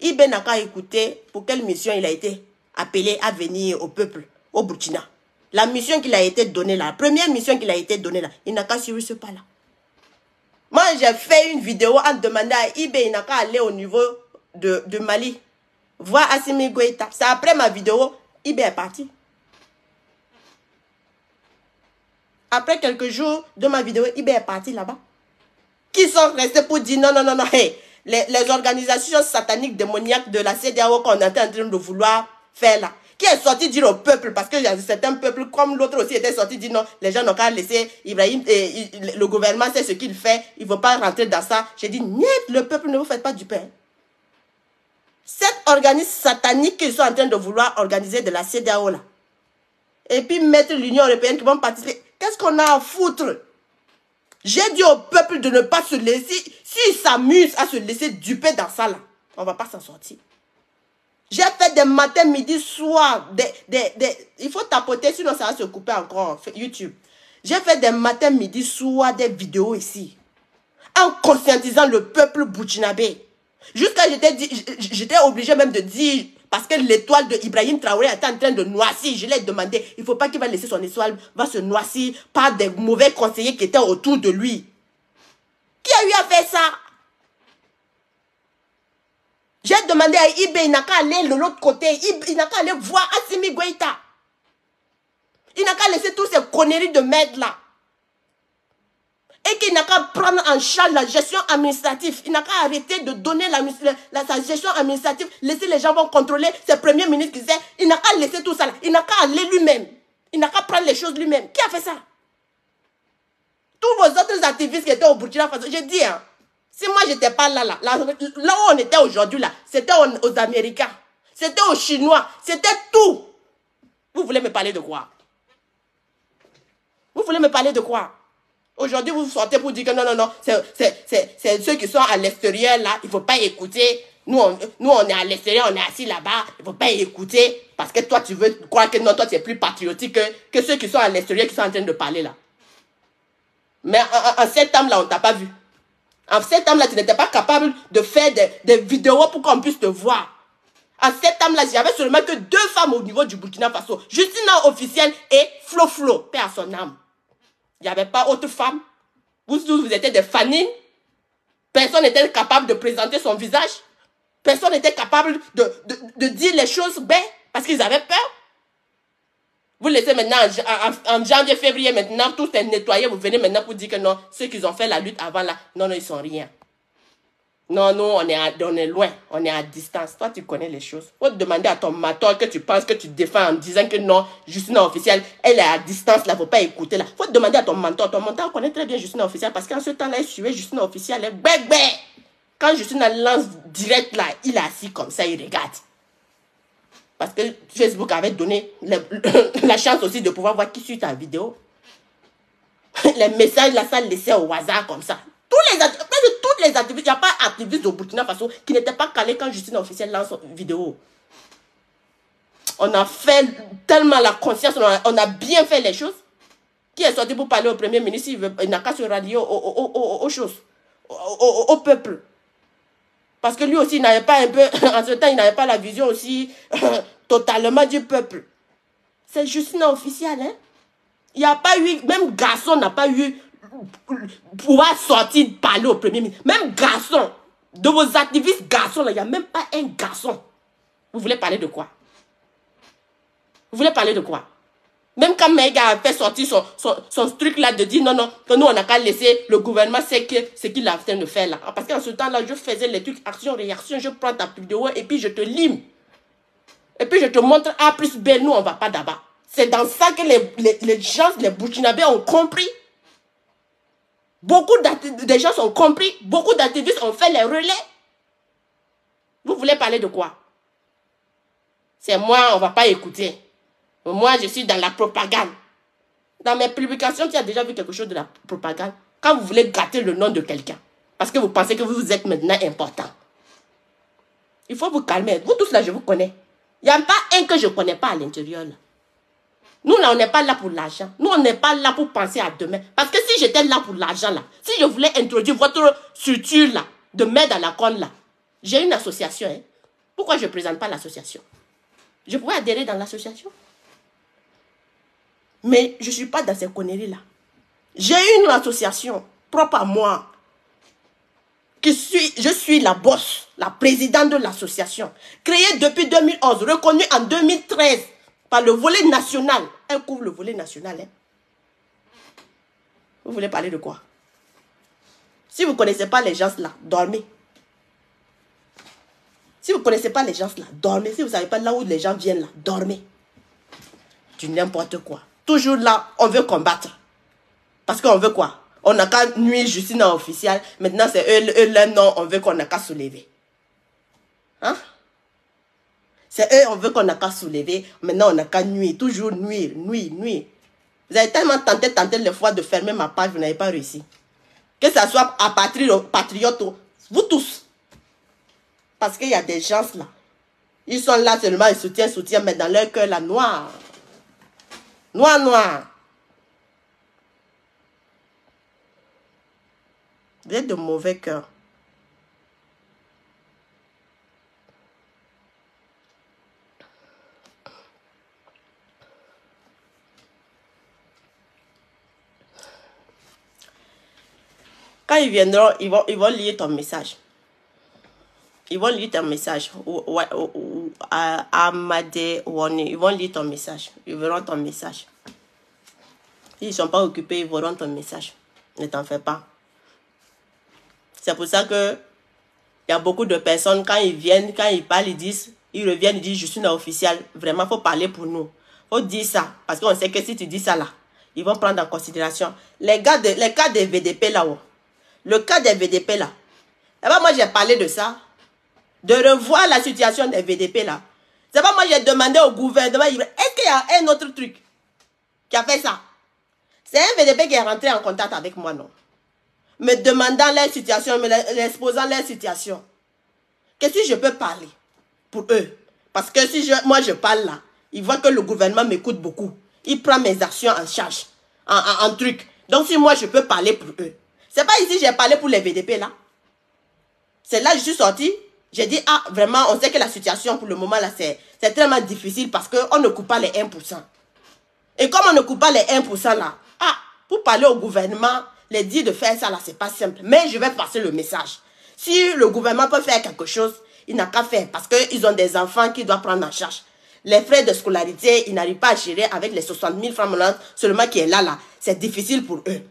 Ibn n'a qu'à écouter pour quelle mission il a été appelé à venir au peuple, au Burkina. La mission qu'il a été donnée là, la première mission qu'il a été donnée là, il n'a qu'à suivre ce pas là. Moi j'ai fait une vidéo en demandant à Ibn, il n'a qu'à aller au niveau de Mali. Voir Assimi Goïta. C'est après ma vidéo, Ibn est parti. Après quelques jours de ma vidéo, Ibn est parti là-bas. Qui sont restés pour dire non, non, non, non, hey, les organisations sataniques démoniaques de la CEDEAO qu'on est en train de vouloir faire là. Qui est sorti dire au peuple, parce qu'il y a certains peuples, comme l'autre aussi était sorti dire non, les gens n'ont qu'à laisser Ibrahim, le gouvernement sait ce qu'il fait, il ne faut pas rentrer dans ça. J'ai dit, niet, le peuple, ne vous faites pas du pain. Cet organisme satanique qu'ils sont en train de vouloir organiser de la CEDEAO là, et puis mettre l'Union européenne qui vont participer, qu'est-ce qu'on a à foutre? J'ai dit au peuple de ne pas se laisser, s'ils s'amusent à se laisser duper dans ça là, on ne va pas s'en sortir. J'ai fait des matins, midi, soir, il faut tapoter, sinon ça va se couper encore, YouTube. J'ai fait des matins, midi, soir, des vidéos ici, en conscientisant le peuple burkinabé. Jusqu'à j'étais obligé même de dire, parce que l'étoile de Ibrahim Traoré était en train de noircir, je l'ai demandé, il ne faut pas qu'il va laisser son étoile, va se noircir par des mauvais conseillers qui étaient autour de lui. Qui a eu à faire ça? J'ai demandé à Ibn, il n'a qu'à aller de l'autre côté, il n'a qu'à aller voir Assimi Goïta. Il n'a qu'à laisser toutes ces conneries de merde là. Et qu'il n'a qu'à prendre en charge la gestion administrative. Il n'a qu'à arrêter de donner sa gestion administrative. Laisser les gens vont contrôler ses premiers ministres qui disent, il n'a qu'à laisser tout ça là. Il n'a qu'à aller lui-même. Il n'a qu'à prendre les choses lui-même. Qui a fait ça? Tous vos autres activistes qui étaient au Burkina Faso, j'ai dit, hein, si moi j'étais pas là où on était aujourd'hui là, c'était aux Américains, c'était aux Chinois, c'était tout. Vous voulez me parler de quoi? Vous voulez me parler de quoi? Aujourd'hui, vous sortez pour dire que non, non, non, c'est ceux qui sont à l'extérieur là, il ne faut pas écouter. Nous, on est à l'extérieur, on est assis là-bas, il ne faut pas écouter. Parce que toi, tu veux croire que non, toi, tu es plus patriotique que ceux qui sont à l'extérieur qui sont en train de parler là. Mais en septembre là, on ne t'a pas vu. En septembre là, tu n'étais pas capable de faire des vidéos pour qu'on puisse te voir. En septembre là, j'avais seulement que 2 femmes au niveau du Burkina Faso. Justina officielle et Flo, paix à son âme. Il n'y avait pas autre femme. Vous étiez des fanines. Personne n'était capable de présenter son visage. Personne n'était capable de dire les choses bien parce qu'ils avaient peur. Vous laissez maintenant en janvier, février, maintenant, tout est nettoyé. Vous venez maintenant pour dire que non, ceux qui ont fait la lutte avant là, non, non, ils sont rien. Non, non, on est loin, on est à distance. Toi, tu connais les choses. Faut te demander à ton mentor que tu penses que tu défends en disant que non, Justina Officielle, elle est à distance, là, faut pas écouter là. Faut te demander à ton mentor. Ton mentor connaît très bien Justina Officielle parce qu'en ce temps-là, il suivait Justina Officielle. Bébé! Quand Justina lance direct là, il est assis comme ça, il regarde. Parce que Facebook avait donné la chance aussi de pouvoir voir qui suit ta vidéo. Les messages là, ça laissait au hasard comme ça. Tous les activistes, il n'y a pas d'activistes au Burkina Faso qui n'étaient pas calés quand Justina Officielle lance une vidéo. On a fait tellement la conscience, on a bien fait les choses. Qui est sorti pour parler au Premier ministre, il n'a qu'à se rallier aux choses, au peuple. Parce que lui aussi, il n'avait pas un peu, en ce temps, il n'avait pas la vision aussi totalement du peuple. C'est Justina Officielle, hein. Il n'y a pas eu, même garçon n'a pas eu pouvoir sortir parler au Premier ministre. Même garçon, de vos activistes garçons, il n'y a même pas un garçon. Vous voulez parler de quoi? Vous voulez parler de quoi? Même quand Maïga a fait sortir son truc là de dire non, non, que nous on n'a qu'à laisser le gouvernement c'est ce qu'il a en train de faire là. Parce qu'en ce temps là, je faisais les trucs action-réaction, je prends ta vidéo et puis je te lime. Et puis je te montre A plus B, nous on va pas d'abord. C'est dans ça que les gens, les Burkinabés ont compris. Beaucoup de gens ont compris, beaucoup d'activistes ont fait les relais. Vous voulez parler de quoi? C'est moi, on ne va pas écouter. Moi, je suis dans la propagande. Dans mes publications, tu as déjà vu quelque chose de la propagande. Quand vous voulez gâter le nom de quelqu'un, parce que vous pensez que vous êtes maintenant important. Il faut vous calmer. Vous tous là, je vous connais. Il n'y a pas un que je ne connais pas à l'intérieur. Nous, là, on n'est pas là pour l'argent. Nous, on n'est pas là pour penser à demain. Parce que si j'étais là pour l'argent, là, si je voulais introduire votre structure, là, de m'aide à la con, là, j'ai une association. Hein. Pourquoi je ne présente pas l'association? Je pourrais adhérer dans l'association. Mais je ne suis pas dans ces conneries-là. J'ai une association propre à moi. Je suis la boss, la présidente de l'association. Créée depuis 2011, reconnue en 2013 par le volet national. Elle couvre le volet national. Hein. Vous voulez parler de quoi? Si vous ne connaissez pas les gens là, dormez. Si vous ne connaissez pas les gens là, dormez. Si vous ne savez pas là où les gens viennent là, dormez. Du n'importe quoi. Toujours là, on veut combattre. Parce qu'on veut quoi? On n'a qu'à nuire Justina Officielle. Maintenant, c'est eux leur nom, on veut qu'on n'a qu'à soulever. Hein? C'est eux, on veut qu'on n'a qu'à soulever. Maintenant, on n'a qu'à nuire. Toujours nuire. Vous avez tellement tenté les fois de fermer ma page, vous n'avez pas réussi. Que ça soit à patriote, vous tous. Parce qu'il y a des gens là. Ils sont là seulement, ils soutiennent, mais dans leur cœur, là, noir. Noir. Vous êtes de mauvais cœur. Quand ils viendront, ils vont lire ton message. Ils vont lire ton message. Amade Wani, ils vont lire ton message. Ils verront ton message. S'ils ne sont pas occupés, ils verront ton message. Ne t'en fais pas. C'est pour ça que il y a beaucoup de personnes, quand ils viennent, quand ils parlent, ils reviennent, ils disent, je suis une officielle. Vraiment, il faut parler pour nous. Il faut dire ça. Parce qu'on sait que si tu dis ça là, ils vont prendre en considération. Les cas des VDP là-haut. Le cas des VDP là. Et ben moi, j'ai parlé de ça. De revoir la situation des VDP là. C'est pas moi, j'ai demandé au gouvernement, est-ce qu'il y a un autre truc qui a fait ça? C'est un VDP qui est rentré en contact avec moi, non? Me demandant leur situation, me exposant leur situation. Qu'est-ce que je peux parler pour eux? Parce que si moi je parle là, ils voient que le gouvernement m'écoute beaucoup. Il prend mes actions en charge, en truc. Donc si moi je peux parler pour eux. C'est pas ici j'ai parlé pour les VDP là. C'est là que je suis sortie. J'ai dit, ah vraiment, on sait que la situation pour le moment là, c'est tellement difficile parce qu'on ne coupe pas les 1%. Et comme on ne coupe pas les 1% là, ah, pour parler au gouvernement, les dire de faire ça là, c'est pas simple. Mais je vais passer le message. Si le gouvernement peut faire quelque chose, il n'a qu'à faire parce qu'ils ont des enfants qu'il doit prendre en charge. Les frais de scolarité, ils n'arrivent pas à gérer avec les 60 000 francs seulement qui est là. C'est difficile pour eux.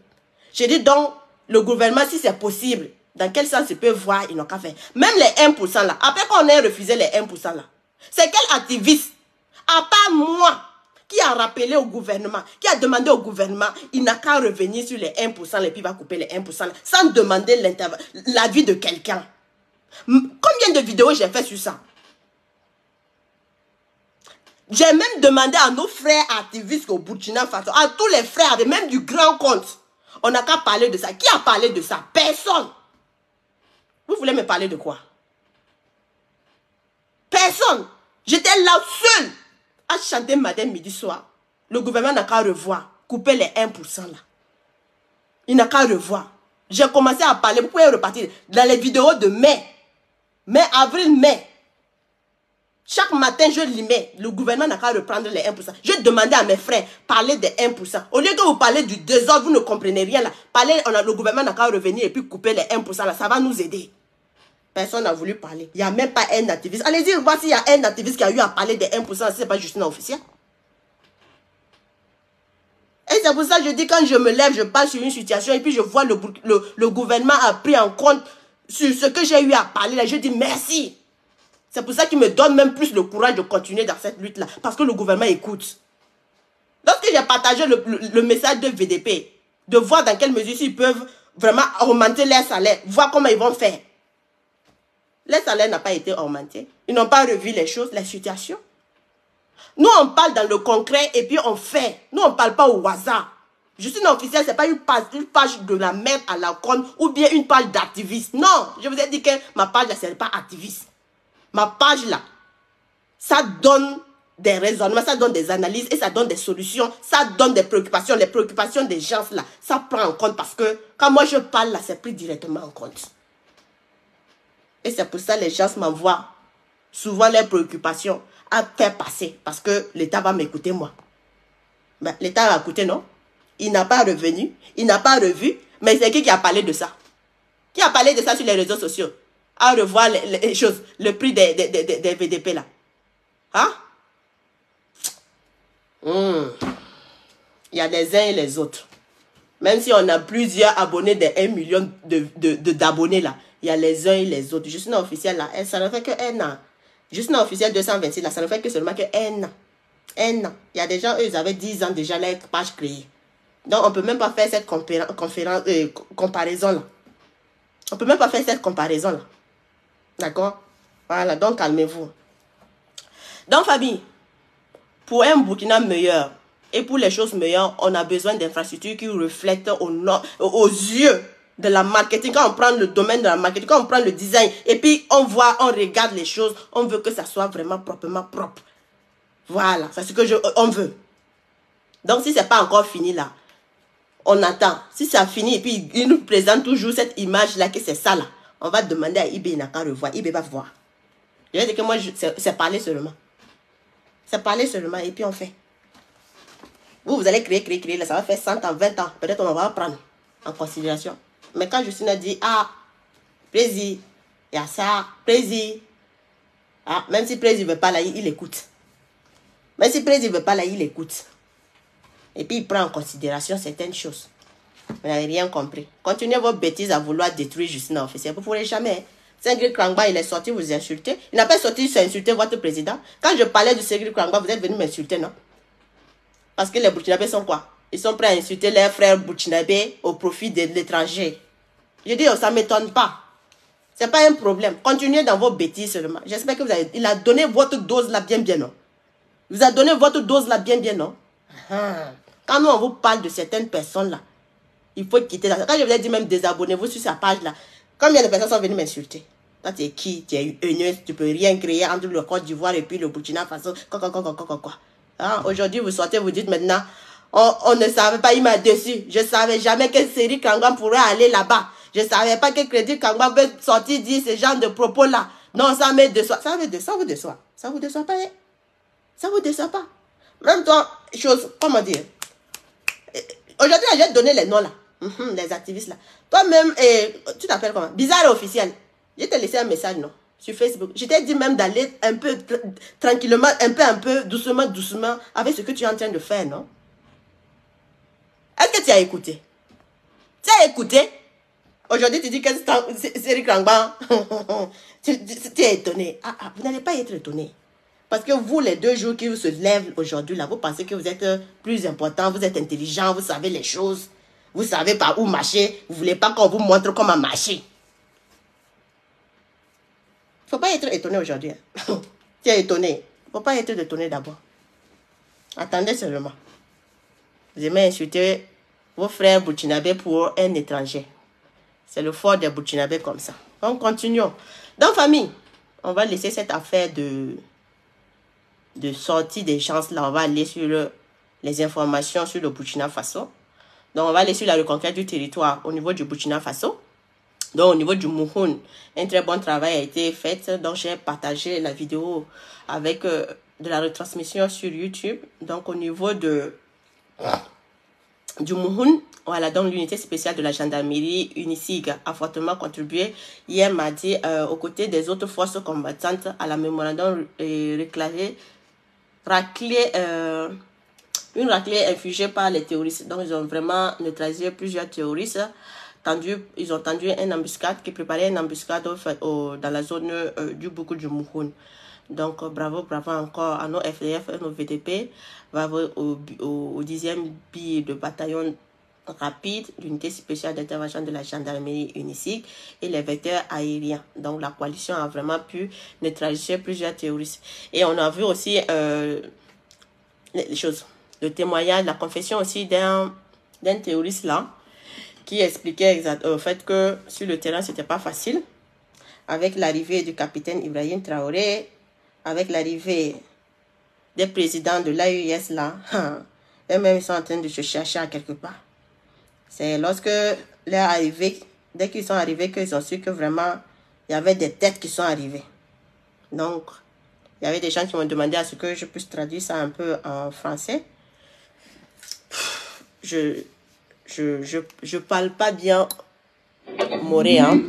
Je dis donc, le gouvernement, si c'est possible, dans quel sens ils peuvent voir, ils n'ont qu'à faire. Même les 1% là, après qu'on ait refusé les 1% là, c'est quel activiste, à part moi, qui a rappelé au gouvernement, qui a demandé au gouvernement, il n'a qu'à revenir sur les 1% et puis il va couper les 1% là, sans demander l'avis de quelqu'un. Combien de vidéos j'ai fait sur ça? J'ai même demandé à nos frères activistes au Burkina Faso, à tous les frères, même du grand compte. On n'a qu'à parler de ça. Qui a parlé de ça? Personne. Vous voulez me parler de quoi? Personne. J'étais là seul à chanter matin, midi, soir. Le gouvernement n'a qu'à revoir. Couper les 1% là. Il n'a qu'à revoir. J'ai commencé à parler. Vous pouvez repartir dans les vidéos de mai. Mai, avril, mai. Chaque matin, je limais. Le gouvernement n'a qu'à reprendre les 1%. Je demandais à mes frères, parler des 1%. Au lieu que vous parlez du désordre, vous ne comprenez rien là. Le gouvernement n'a qu'à revenir et puis couper les 1% là. Ça va nous aider. Personne n'a voulu parler. Il n'y a même pas un activiste. Allez-y voir s'il y a un activiste qui a eu à parler des 1%. Ce n'est pas juste un officiel. Et c'est pour ça que je dis, quand je me lève, je parle sur une situation et puis je vois le gouvernement a pris en compte sur ce que j'ai eu à parler là. Je dis merci. C'est pour ça qu'il me donne même plus le courage de continuer dans cette lutte-là. Parce que le gouvernement écoute. Lorsque j'ai partagé le message de VDP, de voir dans quelle mesure ils peuvent vraiment augmenter leur salaire, voir comment ils vont faire. Les salaires n'ont pas été augmentés. Ils n'ont pas revu les choses, les situations. Nous, on parle dans le concret et puis on fait. Nous, on ne parle pas au hasard. Je suis une officielle, ce n'est pas une page de la merde à la con ou bien une page d'activiste. Non, je vous ai dit que ma page là, ce n'est pas activiste. Ma page là, ça donne des raisonnements, ça donne des analyses et ça donne des solutions, ça donne des préoccupations, les préoccupations des gens là, ça prend en compte parce que quand moi je parle là, c'est pris directement en compte. Et c'est pour ça que les gens m'envoient souvent leurs préoccupations à faire passer parce que l'État va m'écouter moi. Ben, l'État va écouter, non? Il n'a pas revenu, il n'a pas revu, mais c'est qui a parlé de ça? Qui a parlé de ça sur les réseaux sociaux? À revoir les choses, le prix des VDP là. Hein? Il y a les uns et les autres. Même si on a plusieurs abonnés de 1 million d'abonnés là, il y a les uns et les autres. Je suis une officielle là, ça ne fait que 1 an. Je suis une officielle 226 là, ça ne fait que seulement que 1 an. 1 an. Il y a des gens, eux, ils avaient 10 ans déjà leur page créée. Donc, on ne peut même pas faire cette comparaison là. On ne peut même pas faire cette comparaison là. D'accord? Voilà, donc calmez-vous. Donc, famille, pour un Burkina meilleur et pour les choses meilleures, on a besoin d'infrastructures qui reflètent aux yeux de la marketing. Quand on prend le domaine de la marketing, quand on prend le design, et puis on voit, on regarde les choses, on veut que ça soit vraiment proprement propre. Voilà, c'est ce que on veut. Donc, si ce n'est pas encore fini là, on attend. Si ça finit et puis il nous présente toujours cette image-là, que c'est ça là, on va demander à IB, il n'a qu'à revoir. IB va voir. Je vais dire que moi, c'est parler seulement. C'est parler seulement et puis on fait. Vous allez créer, là, ça va faire 100 ans, 20 ans. Peut-être on va prendre en considération. Mais quand Justine a dit, ah, Président, il y a ça, Président. Ah, même si Président ne veut pas là, il écoute. Même si Président ne veut pas là, il écoute. Et puis il prend en considération certaines choses. Vous n'avez rien compris. Continuez vos bêtises à vouloir détruire Justine officielle. Vous ne pourrez jamais. Ségri Krangba, il est sorti vous insulter. Il n'a pas sorti pour insulter votre président. Quand je parlais de Ségri Krangba, vous êtes venu m'insulter, non? Parce que les Burkinabés sont quoi? Ils sont prêts à insulter leurs frères Burkinabés au profit de l'étranger. Je dis, oh, ça ne m'étonne pas. Ce n'est pas un problème. Continuez dans vos bêtises seulement. J'espère que il a donné votre dose là bien, non? Il vous a donné votre dose là bien, non? Quand nous, on vous parle de certaines personnes là, il faut quitter là. Quand je vous ai dit même désabonnez-vous sur sa page là, combien de personnes sont venues m'insulter? Toi, tu es qui? Tu es une tu peux rien créer entre le Côte d'Ivoire et puis le Burkina Faso. Quoi. Hein? Aujourd'hui, vous sortez, vous dites maintenant, on ne savait pas, il m'a déçu. Je ne savais jamais que Ségri Krangba pourrait aller là-bas. Je ne savais pas que Crédit Krangba veut sortir dire ce genre de propos là. Non, ça me déçoit. Ça vous déçoit. Ça vous déçoit pas, hein? Ça vous déçoit pas. Même toi, comment dire? Aujourd'hui, j'ai donné les noms là. Les activistes là. Toi-même, tu t'appelles comment? Bizarre et officiel. Je t'ai laissé un message, non? sur Facebook. Je t'ai dit même d'aller un peu tranquillement, un peu, doucement, doucement, avec ce que tu es en train de faire, non? Est-ce que tu as écouté? Tu as écouté? Aujourd'hui, tu dis que c'est Eric Rangban. tu es étonné. Vous n'allez pas être étonné. Parce que vous, les 2 jours qui vous se lèvent aujourd'hui, là, vous pensez que vous êtes plus important, vous êtes intelligent, vous savez les choses. Vous savez par où marcher. Vous ne voulez pas qu'on vous montre comment marcher. Il ne faut pas être étonné aujourd'hui. Hein. Tu es étonné. Il ne faut pas être étonné d'abord. Attendez seulement. Vous aimez insulter vos frères burkinabés pour un étranger. C'est le fort des burkinabés comme ça. Donc, continuons. Dans famille, on va laisser cette affaire de sortie des chances là. On va aller sur les informations sur le Burkina Faso. Donc, on va aller sur la reconquête du territoire au niveau du Burkina Faso. Donc, au niveau du Mouhoun, un très bon travail a été fait. Donc, j'ai partagé la vidéo avec de la retransmission sur YouTube. Donc, au niveau du Mouhoun, voilà, donc l'unité spéciale de la gendarmerie UNICIG a fortement contribué hier mardi aux côtés des autres forces combattantes à la mémorandum une raclée infligée par les terroristes. Donc, ils ont vraiment neutralisé plusieurs terroristes. Ils ont tendu une embuscade qui préparait une embuscade dans la zone du Boukou du Mouhoun. Donc, bravo encore à nos FDF et nos VDP. Bravo au 10e BI de bataillon rapide, l'unité spéciale d'intervention de la gendarmerie UNICIG et les vecteurs aériens. Donc, la coalition a vraiment pu neutraliser plusieurs terroristes. Et on a vu aussi les choses. Le témoignage, la confession aussi d'un terroriste là, qui expliquait au fait que sur le terrain, c'était pas facile. Avec l'arrivée du capitaine Ibrahim Traoré, avec l'arrivée des présidents de l'AES là, eux-mêmes ils sont en train de se chercher à quelque part. C'est lorsque leur arrivée, dès qu'ils sont arrivés, qu'ils ont su que vraiment, il y avait des têtes qui sont arrivées. Donc, il y avait des gens qui m'ont demandé à ce que je puisse traduire ça un peu en français. Je parle pas bien moré, hein.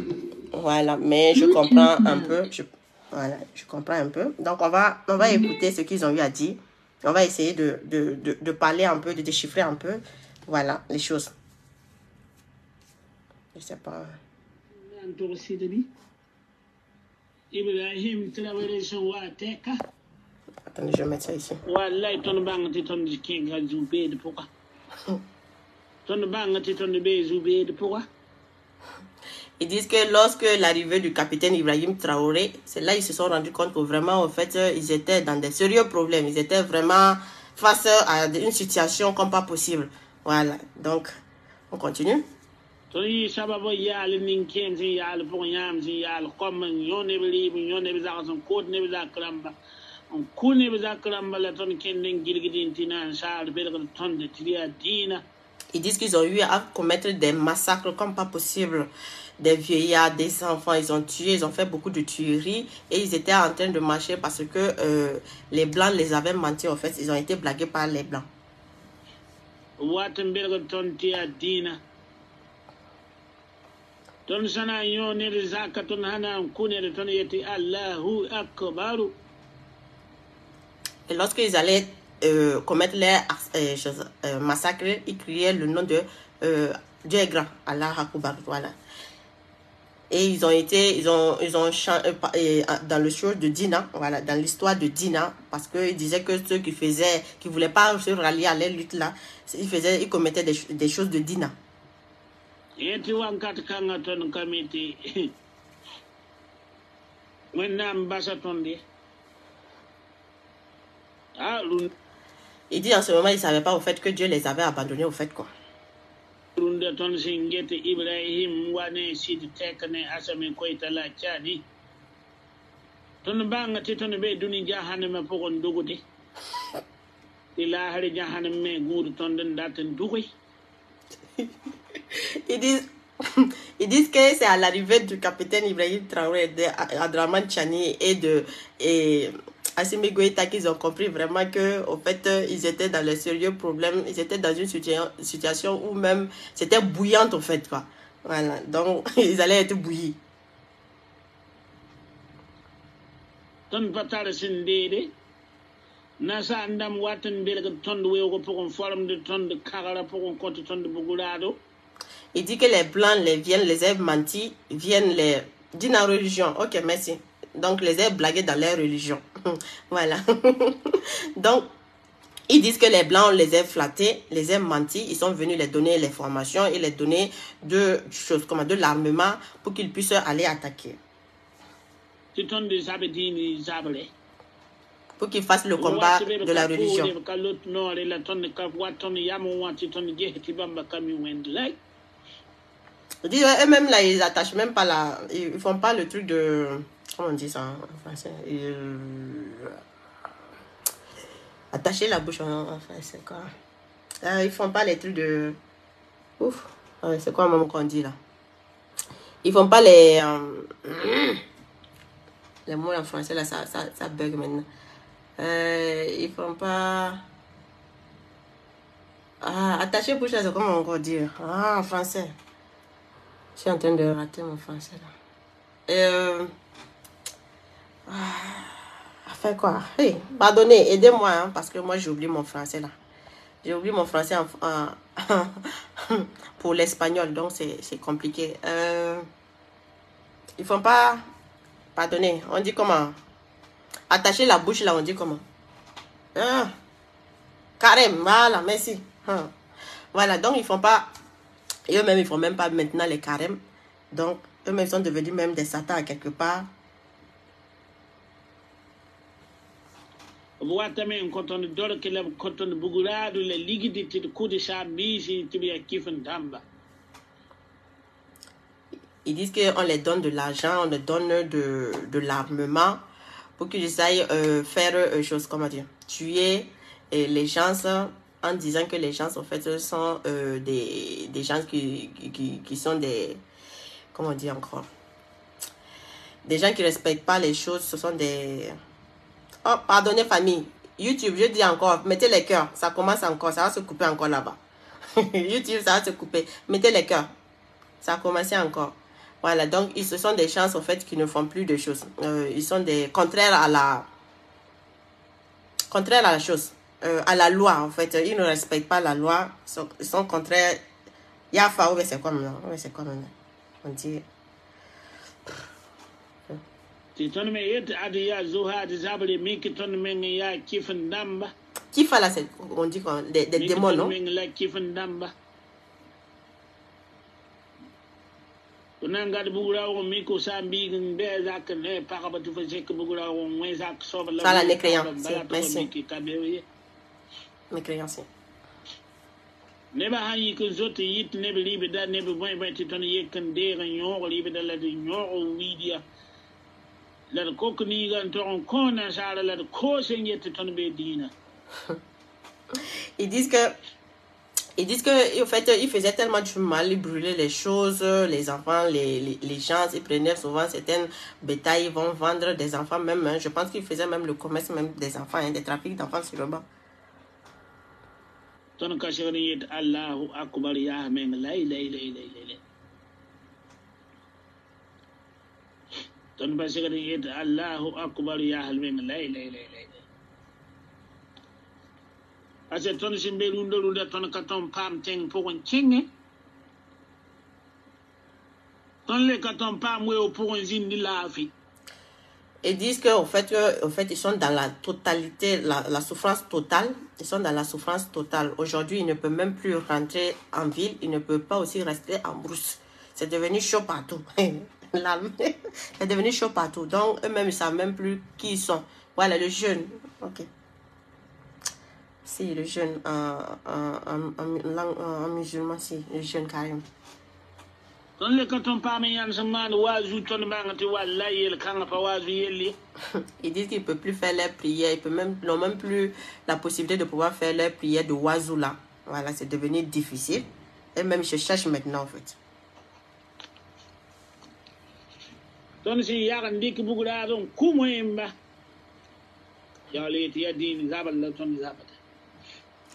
Voilà, mais je comprends un peu. Voilà, je comprends un peu. Donc, on va écouter ce qu'ils ont eu à dire. On va essayer de parler un peu, de déchiffrer un peu. Voilà, les choses. Je sais pas. Attendez, je vais mettre ça ici. Ils disent que lorsque l'arrivée du capitaine Ibrahim Traoré, c'est là ils se sont rendus compte que vraiment, en fait, ils étaient dans des sérieux problèmes. Ils étaient vraiment face à une situation comme pas possible. Voilà, donc, on continue. Ils disent qu'ils ont eu à commettre des massacres comme pas possible. Des vieillards, des enfants, ils ont tué, ils ont fait beaucoup de tueries et ils étaient en train de marcher parce que les Blancs les avaient menti. En fait, ils ont été blagués par les Blancs. Et lorsqu'ils allaient commettre les massacres, ils criaient le nom de Dieu est grand, Allah Akbar, voilà. Et ils ont chanté dans le show de Dina, voilà, dans l'histoire de Dina, parce qu'ils disaient que ceux qui voulaient pas se rallier à la lutte là, ils commettaient des choses de Dina. Il dit en ce moment, ils ne savaient pas au fait que Dieu les avait abandonnés au fait quoi. Ils disent que c'est à l'arrivée du capitaine Ibrahim Traoré, d'Abdraman Chani et Assimi Goïta qu'ils ont compris vraiment que, au fait, ils étaient dans le sérieux problème. Ils étaient dans une situation où même c'était bouillante, au fait, quoi. Voilà. Donc, ils allaient être bouillis. ton patara sindede nasa andam watan belga ton de wego pour une forme de ton de carara pour un compte ton de bugulado. Il dit que les blancs les aient menti, viennent les d'une religion. Ok, merci. Donc les aient blagués dans leur religion. Voilà. Donc ils disent que les blancs on les a flattés, les a menti, ils sont venus les donner les formations et les donner de choses comme de l'armement pour qu'ils puissent aller attaquer. Pour qu'ils fassent le combat de la religion. Je dis, eux-mêmes là, ils attachent même pas là, ils font pas le truc de, comment on dit ça en français, attacher la bouche en français quoi. Ils font pas les trucs de, ouf, c'est quoi même qu'on dit là. Ils font pas les mots en français là, ça bug maintenant. Ils font pas, attacher bouche là, c'est comment on peut dire, en français. Je suis en train de rater mon français là. Enfin quoi? Hey, pardonnez, aidez-moi hein, parce que moi j'ai oublié mon français là. J'ai oublié mon français pour l'espagnol, donc c'est compliqué. Ils font pas... Pardonnez, on dit comment? Attacher la bouche là, on dit comment? Carême, voilà, merci. Voilà, donc ils font pas... Et eux-mêmes, ils font même pas maintenant les carèmes. Donc, eux-mêmes sont devenus même des satans à quelque part. Ils disent qu'on les donne de l'argent, on les donne de l'armement pour qu'ils aillent faire choses, comment dire, tuer les gens en disant que les gens en fait sont des gens qui sont des, comment dire encore, des gens qui respectent pas les choses, ce sont des... Oh, pardonnez famille, YouTube, je dis encore, mettez les cœurs, ça commence encore, ça va se couper encore là-bas. YouTube, ça va se couper, mettez les cœurs, ça a commencé encore. Voilà, donc ce sont des gens en fait qui ne font plus de choses. Ils sont des contraires à la chose, à la loi en fait. Ils ne respectent pas la loi, ils sont contraires. Yafa, c'est quoi maintenant? C'est quoi maintenant? On dit. Kifa là, on dit des démons, non? Ça la mécréant, merci. Mécréant, c'est. Neba hayi ko zote yit neba libe da neba boy boy ti ton yekan de ran yo libe da la de nyo widia la ko ko ni gan ton ko na sala la ko sen yet ton be dina. Ils disent que en fait, ils faisaient tellement du mal, ils brûlaient les choses, les enfants, les gens, ils prenaient souvent certaines bétails, ils vont vendre des enfants même, hein. Je pense qu'ils faisaient même le commerce même des enfants, hein, des trafics d'enfants sur le banc. Ton kashiriyet Allahu akbar ya men lay ton kashiriyet Allahu akbar ya men lay ase ton simbe lunde ton katon pam teng pour un chinge ton le katon pam we pour un zin la fi. Ils disent qu'en fait, ils sont dans la totalité, la souffrance totale. Ils sont dans la souffrance totale. Aujourd'hui, ils ne peuvent même plus rentrer en ville. Ils ne peuvent pas aussi rester en brousse. C'est devenu chaud partout. C'est devenu chaud partout. Donc, eux-mêmes, ils ne savent même plus qui ils sont. Voilà, le jeune. Ok. Si, le jeune en musulman, si, le jeune carrément. Ils disent qu'ils ne peuvent plus faire leurs prières. Ils n'ont même plus la possibilité de pouvoir faire leurs prières de oiseaux là. Voilà, c'est devenu difficile. Et même, je cherche maintenant en fait.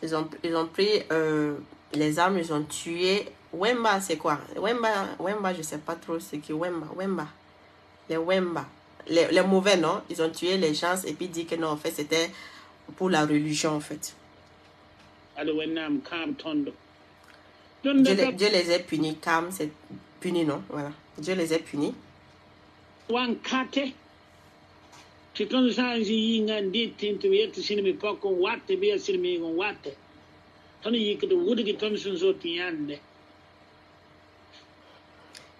Ils ont pris les armes, ils ont tué. Wemba, c'est quoi? Wemba, je sais pas trop ce qui est Wemba. Les Wemba. les mauvais, non? Ils ont tué les gens et puis dit que non, en fait, c'était pour la religion, en fait. Dieu les a punis, Cam, c'est puni, non? Voilà. Dieu les a punis.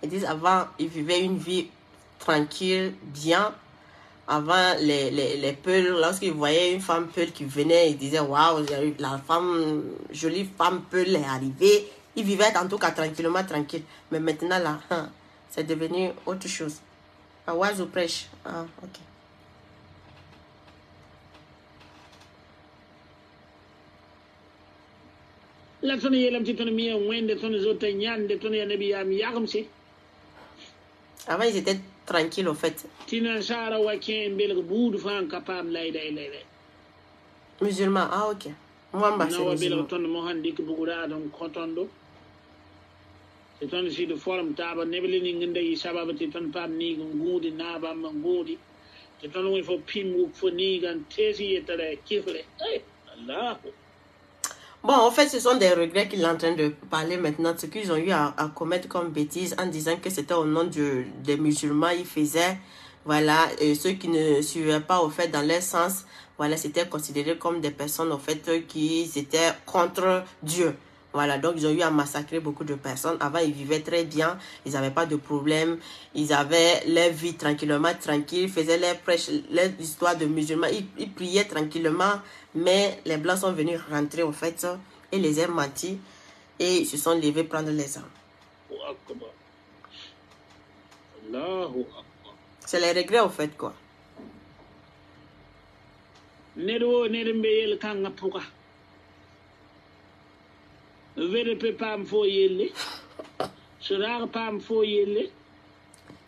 Ils disent avant, ils vivaient une vie tranquille, bien. Avant, les Peuls, lorsqu'ils voyaient une femme Peul qui venait, ils disaient waouh, la femme, jolie femme Peul est arrivée. Ils vivaient en tout cas tranquillement, tranquille. Mais maintenant, là, c'est devenu autre chose. Ah, oiseau prêche. Ah, ok. Avant, ils étaient tranquilles, au fait. Musulmans, ah, ok. Moi, c'est musulman. Bon, en fait, ce sont des regrets qu'il est en train de parler maintenant, ce qu'ils ont eu à commettre comme bêtises en disant que c'était au nom des musulmans, ils faisaient, voilà, et ceux qui ne suivaient pas, au fait, dans leur sens, voilà, c'était considéré comme des personnes, au fait, qui étaient contre Dieu. Voilà, donc ils ont eu à massacrer beaucoup de personnes. Avant, ils vivaient très bien, ils n'avaient pas de problème, ils avaient leur vie tranquillement, tranquille, ils faisaient leur prêche, leur histoire de musulmans, ils priaient tranquillement, mais les Blancs sont venus rentrer, au fait, et les ont menti, et ils se sont levés prendre les armes. C'est les regrets, au fait, quoi.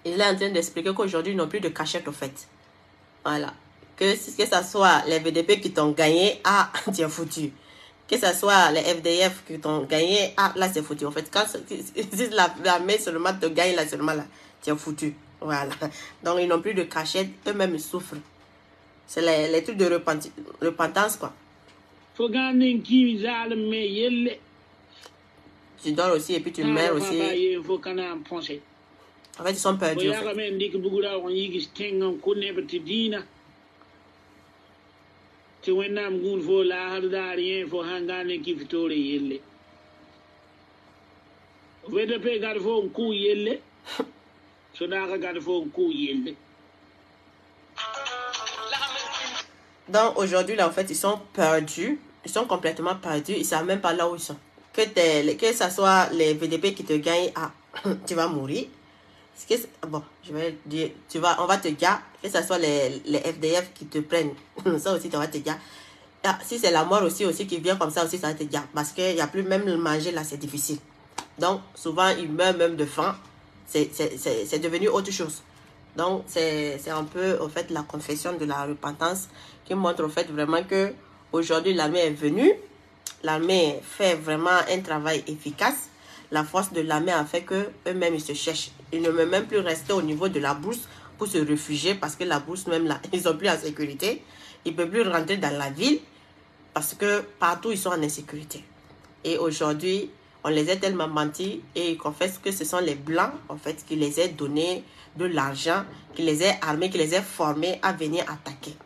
Il est en train d'expliquer qu'aujourd'hui, ils n'ont plus de cachette, au fait. Voilà. Que ça soit les VDP qui t'ont gagné, ah, tu es foutu. Que ça soit les FDF qui t'ont gagné, ah, là, c'est foutu. En fait, quand si l'armée seulement te gagne, là, seulement, là, tu es foutu. Voilà. Donc, ils n'ont plus de cachette. Eux-mêmes, ils souffrent. C'est les trucs de repentance, quoi. Tu dors aussi et puis tu meurs aussi. En fait, ils sont perdus. En Donc aujourd'hui, là, en fait, ils sont perdus. Ils sont complètement perdus. Ils ne savent même pas là où ils sont. Que ça soit les VDP qui te gagnent, ah, tu vas mourir. Bon, je vais dire, on va te gagner. Que ce soit les FDF qui te prennent, ça aussi, tu vas te gagner. Ah, si c'est la mort aussi qui vient comme ça aussi, ça va te gagner. Parce qu'il n'y a plus même le manger là, c'est difficile. Donc, souvent, ils meurent même de faim. C'est devenu autre chose. Donc, c'est un peu, au fait, la confession de la repentance qui montre, au fait, vraiment que aujourd'hui, l'armée est venue. L'armée fait vraiment un travail efficace. La force de l'armée a fait qu'eux-mêmes, ils se cherchent. Ils ne peuvent même plus rester au niveau de la bourse pour se réfugier parce que la bourse, même là, ils sont plus en sécurité. Ils ne peuvent plus rentrer dans la ville parce que partout, ils sont en insécurité. Et aujourd'hui, on les a tellement menti et ils confessent que ce sont les Blancs, en fait, qui les ont donné de l'argent, qui les ont armés, qui les ont formés à venir attaquer.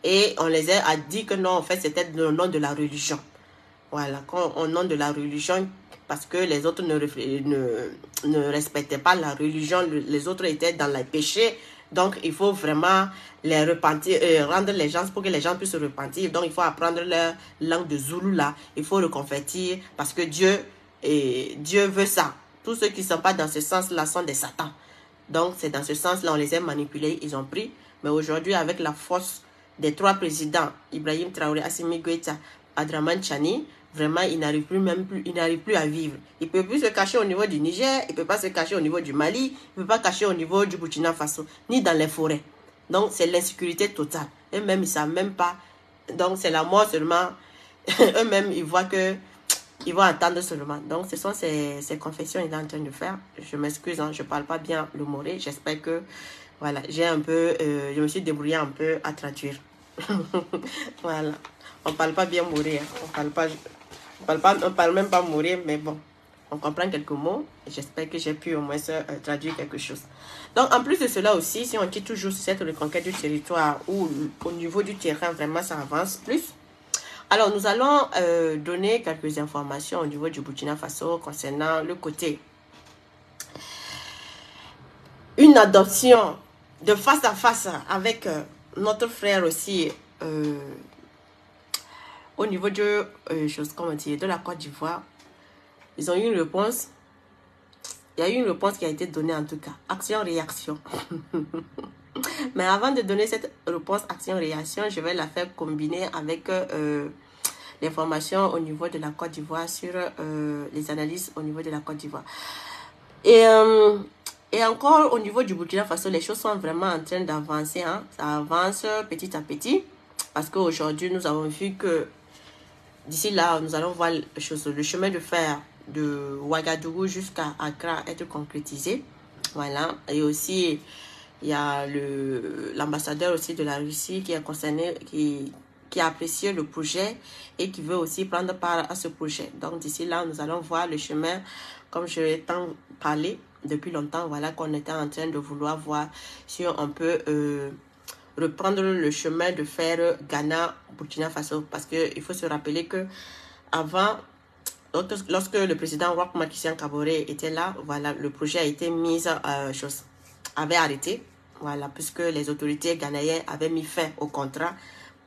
Et on les a dit que non, en fait, c'était le nom de la religion. Voilà, au nom de la religion, parce que les autres ne respectaient pas la religion, les autres étaient dans les péchés. Donc, il faut vraiment les repentir, rendre les gens pour que les gens puissent se repentir. Donc, il faut apprendre leur langue de Zoulou là. Il faut le convertir parce que Dieu veut ça. Tous ceux qui ne sont pas dans ce sens-là sont des satans. Donc, c'est dans ce sens-là, on les a manipulés, ils ont pris. Mais aujourd'hui, avec la force des 3 présidents, Ibrahim Traoré, Assimi Goïta, Abdraman Chani, vraiment, il n'arrive plus à vivre. Il ne peut plus se cacher au niveau du Niger, il ne peut pas se cacher au niveau du Mali, il ne peut pas cacher au niveau du Burkina Faso, ni dans les forêts. Donc, c'est l'insécurité totale. Eux-mêmes, ils ne savent même pas. Donc, c'est la mort seulement. Eux-mêmes, ils voient que ils vont attendre seulement. Donc, ce sont ces confessions qu'il est en train de faire. Je m'excuse, hein, je ne parle pas bien le moré. J'espère que Voilà, j'ai un peu, je me suis débrouillée un peu à traduire. Voilà, on parle pas bien mourir, on parle même pas mourir, mais bon, on comprend quelques mots. J'espère que j'ai pu au moins traduire quelque chose. Donc, en plus de cela aussi, si on dit toujours sur cette reconquête du territoire ou au niveau du terrain, vraiment ça avance plus. Alors, nous allons donner quelques informations au niveau du Burkina Faso concernant le côté. Une adoption de face à face avec notre frère aussi au niveau de, de la Côte d'Ivoire. Ils ont eu une réponse. Il y a eu une réponse qui a été donnée en tout cas. Action-réaction. Mais avant de donner cette réponse action-réaction, je vais la faire combiner avec l'information au niveau de la Côte d'Ivoire sur les analyses au niveau de la Côte d'Ivoire. Et encore au niveau du Burkina Faso, les choses sont vraiment en train d'avancer. Hein. Ça avance petit à petit. Parce qu'aujourd'hui, nous avons vu que d'ici là, nous allons voir le chemin de fer de Ouagadougou jusqu'à Accra être concrétisé. Voilà. Et aussi, il y a l'ambassadeur aussi de la Russie qui est concerné, qui a apprécié le projet et qui veut aussi prendre part à ce projet. Donc d'ici là, nous allons voir le chemin, comme je l'ai tant parlé depuis longtemps, voilà qu'on était en train de vouloir voir si on peut reprendre le chemin de fer Ghana-Burkina Faso. Parce qu'il faut se rappeler que avant, lorsque le président Roch Marc Christian Kaboré était là, voilà, le projet a été mis, avait arrêté, voilà, puisque les autorités ghanéennes avaient mis fin au contrat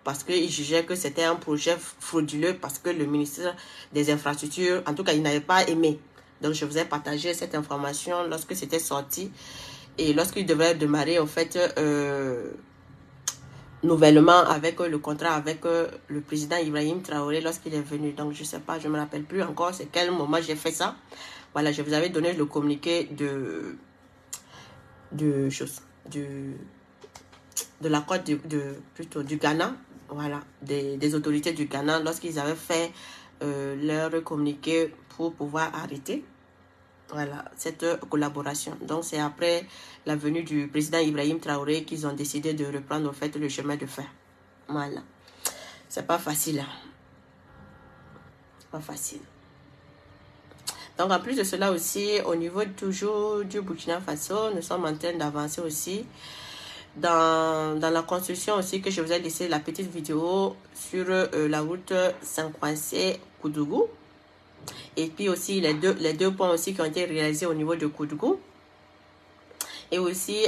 parce qu'ils jugeaient que c'était un projet frauduleux parce que le ministère des Infrastructures, en tout cas, il n'avait pas aimé. Donc, je vous ai partagé cette information lorsque c'était sorti et lorsqu'il devait démarrer, en fait, nouvellement avec le contrat avec le président Ibrahim Traoré lorsqu'il est venu. Donc, je sais pas, je me rappelle plus encore c'est quel moment j'ai fait ça. Voilà, je vous avais donné le communiqué de la côte plutôt du Ghana, voilà, des autorités du Ghana lorsqu'ils avaient fait leur communiqué pour pouvoir arrêter, voilà, cette collaboration. Donc c'est après la venue du président Ibrahim Traoré qu'ils ont décidé de reprendre en fait le chemin de fer. Voilà, c'est pas facile, hein. C'est pas facile. Donc en plus de cela aussi, au niveau toujours du Burkina Faso, nous sommes en train d'avancer aussi dans la construction aussi, que je vous ai laissé la petite vidéo sur la route Sankwanse-Koudougou. Et puis aussi les deux ponts aussi qui ont été réalisés au niveau de Koudougou. Et aussi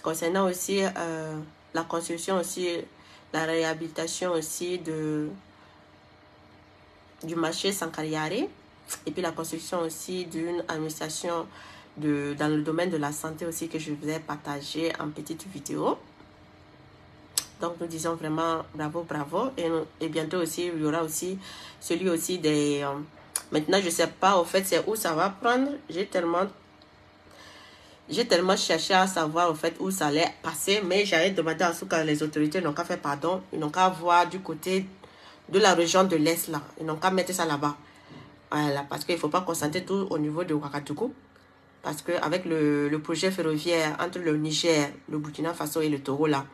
concernant aussi la construction aussi, la réhabilitation aussi du marché Sankariare. Et puis la construction aussi d'une administration dans le domaine de la santé aussi que je vous ai partagé en petite vidéo. Donc nous disons vraiment bravo, bravo. Et bientôt aussi, il y aura aussi celui aussi des... maintenant, je ne sais pas au fait c'est où ça va prendre. J'ai tellement cherché à savoir au fait où ça allait passer. Mais j'avais demandé à ce que les autorités n'ont qu'à faire pardon. Ils n'ont qu'à voir du côté de la région de l'Est là. Ils n'ont qu'à mettre ça là-bas. Voilà, parce qu'il ne faut pas concentrer tout au niveau de Ouagadougou. Parce qu'avec le projet ferroviaire entre le Niger, le Burkina Faso et le Togo là,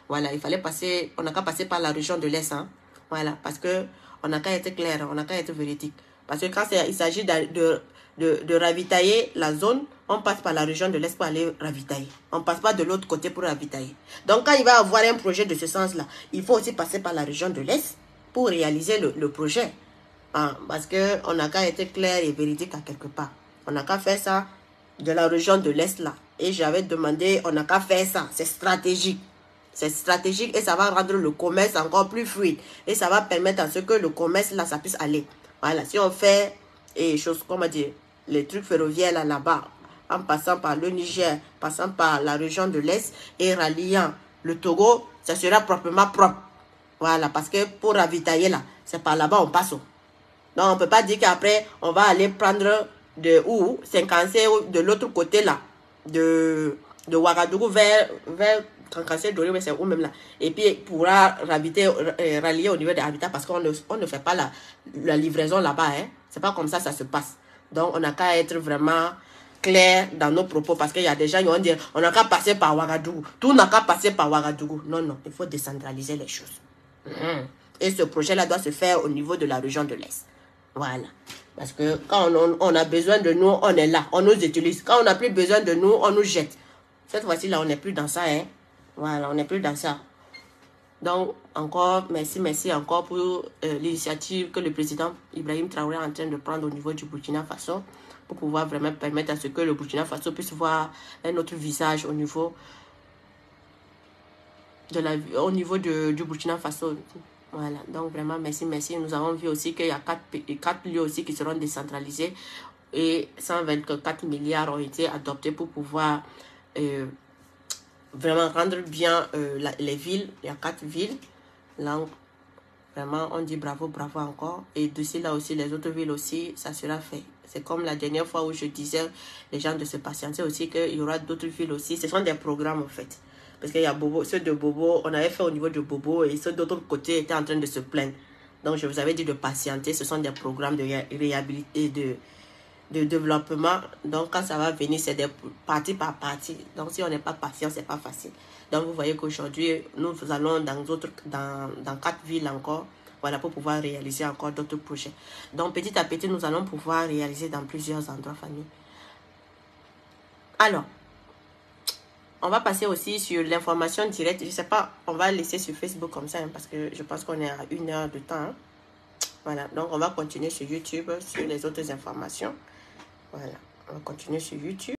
voilà, il fallait passer, on n'a qu'à passer par la région de l'Est. Hein, voilà, parce qu'on n'a qu'à être clair, on n'a qu'à être véridique. Parce que quand il s'agit de ravitailler la zone, on passe par la région de l'Est pour aller ravitailler. On ne passe pas de l'autre côté pour ravitailler. Donc quand il va y avoir un projet de ce sens-là, il faut aussi passer par la région de l'Est pour réaliser le projet. Hein, parce qu'on n'a qu'à être clair et véridique à quelque part. On n'a qu'à faire ça de la région de l'Est là. Et j'avais demandé, on n'a qu'à faire ça. C'est stratégique. C'est stratégique et ça va rendre le commerce encore plus fluide. Et ça va permettre à ce que le commerce là, ça puisse aller. Voilà, si on fait comment dire, les trucs ferroviaires là-bas, en passant par le Niger, passant par la région de l'Est et ralliant le Togo, ça sera proprement propre. Voilà, parce que pour ravitailler là, c'est par là-bas on passe. Donc on ne peut pas dire qu'après on va aller prendre de où 50 de l'autre côté là, de Ouagadougou vers Kankassé Doré, mais c'est où même là. Et puis pourra rallier au niveau des habitats parce qu'on ne fait pas la livraison là-bas. Hein. C'est pas comme ça se passe. Donc on n'a qu'à être vraiment clair dans nos propos, parce qu'il y a des gens qui vont dire on n'a qu'à passer par Ouagadougou, tout n'a qu'à passer par Ouagadougou. Non, non, il faut décentraliser les choses. Et ce projet-là doit se faire au niveau de la région de l'Est. Voilà. Parce que quand on a besoin de nous, on est là, on nous utilise. Quand on n'a plus besoin de nous, on nous jette. Cette fois-ci-là, on n'est plus dans ça. Hein? Voilà, on n'est plus dans ça. Donc, encore, merci encore pour l'initiative que le président Ibrahim Traoré est en train de prendre au niveau du Burkina Faso, pour pouvoir vraiment permettre à ce que le Burkina Faso puisse voir un autre visage au niveau du Burkina Faso. Voilà, donc vraiment merci. Nous avons vu aussi qu'il y a 4 lieux aussi qui seront décentralisés et 124 milliards ont été adoptés pour pouvoir vraiment rendre bien les villes. Il y a 4 villes. Là, vraiment, on dit bravo encore. Et d'ici là aussi, les autres villes aussi, ça sera fait. C'est comme la dernière fois où je disais les gens de se patienter aussi qu'il y aura d'autres villes aussi. Ce sont des programmes en fait. Parce qu'il y a Bobo, ceux de Bobo, on avait fait au niveau de Bobo et ceux d'autre côté étaient en train de se plaindre. Donc je vous avais dit de patienter. Ce sont des programmes de réhabilité, de développement. Donc quand ça va venir, c'est des parties par partie. Donc si on n'est pas patient, c'est pas facile. Donc vous voyez qu'aujourd'hui, nous allons dans 4 villes encore. Voilà, pour pouvoir réaliser encore d'autres projets. Donc petit à petit, nous allons pouvoir réaliser dans plusieurs endroits, famille. Alors, on va passer aussi sur l'information directe. Je sais pas, on va laisser sur Facebook comme ça, hein, parce que je pense qu'on est à 1 heure de temps. Hein. Voilà, donc on va continuer sur YouTube, sur les autres informations. Voilà, on va continuer sur YouTube.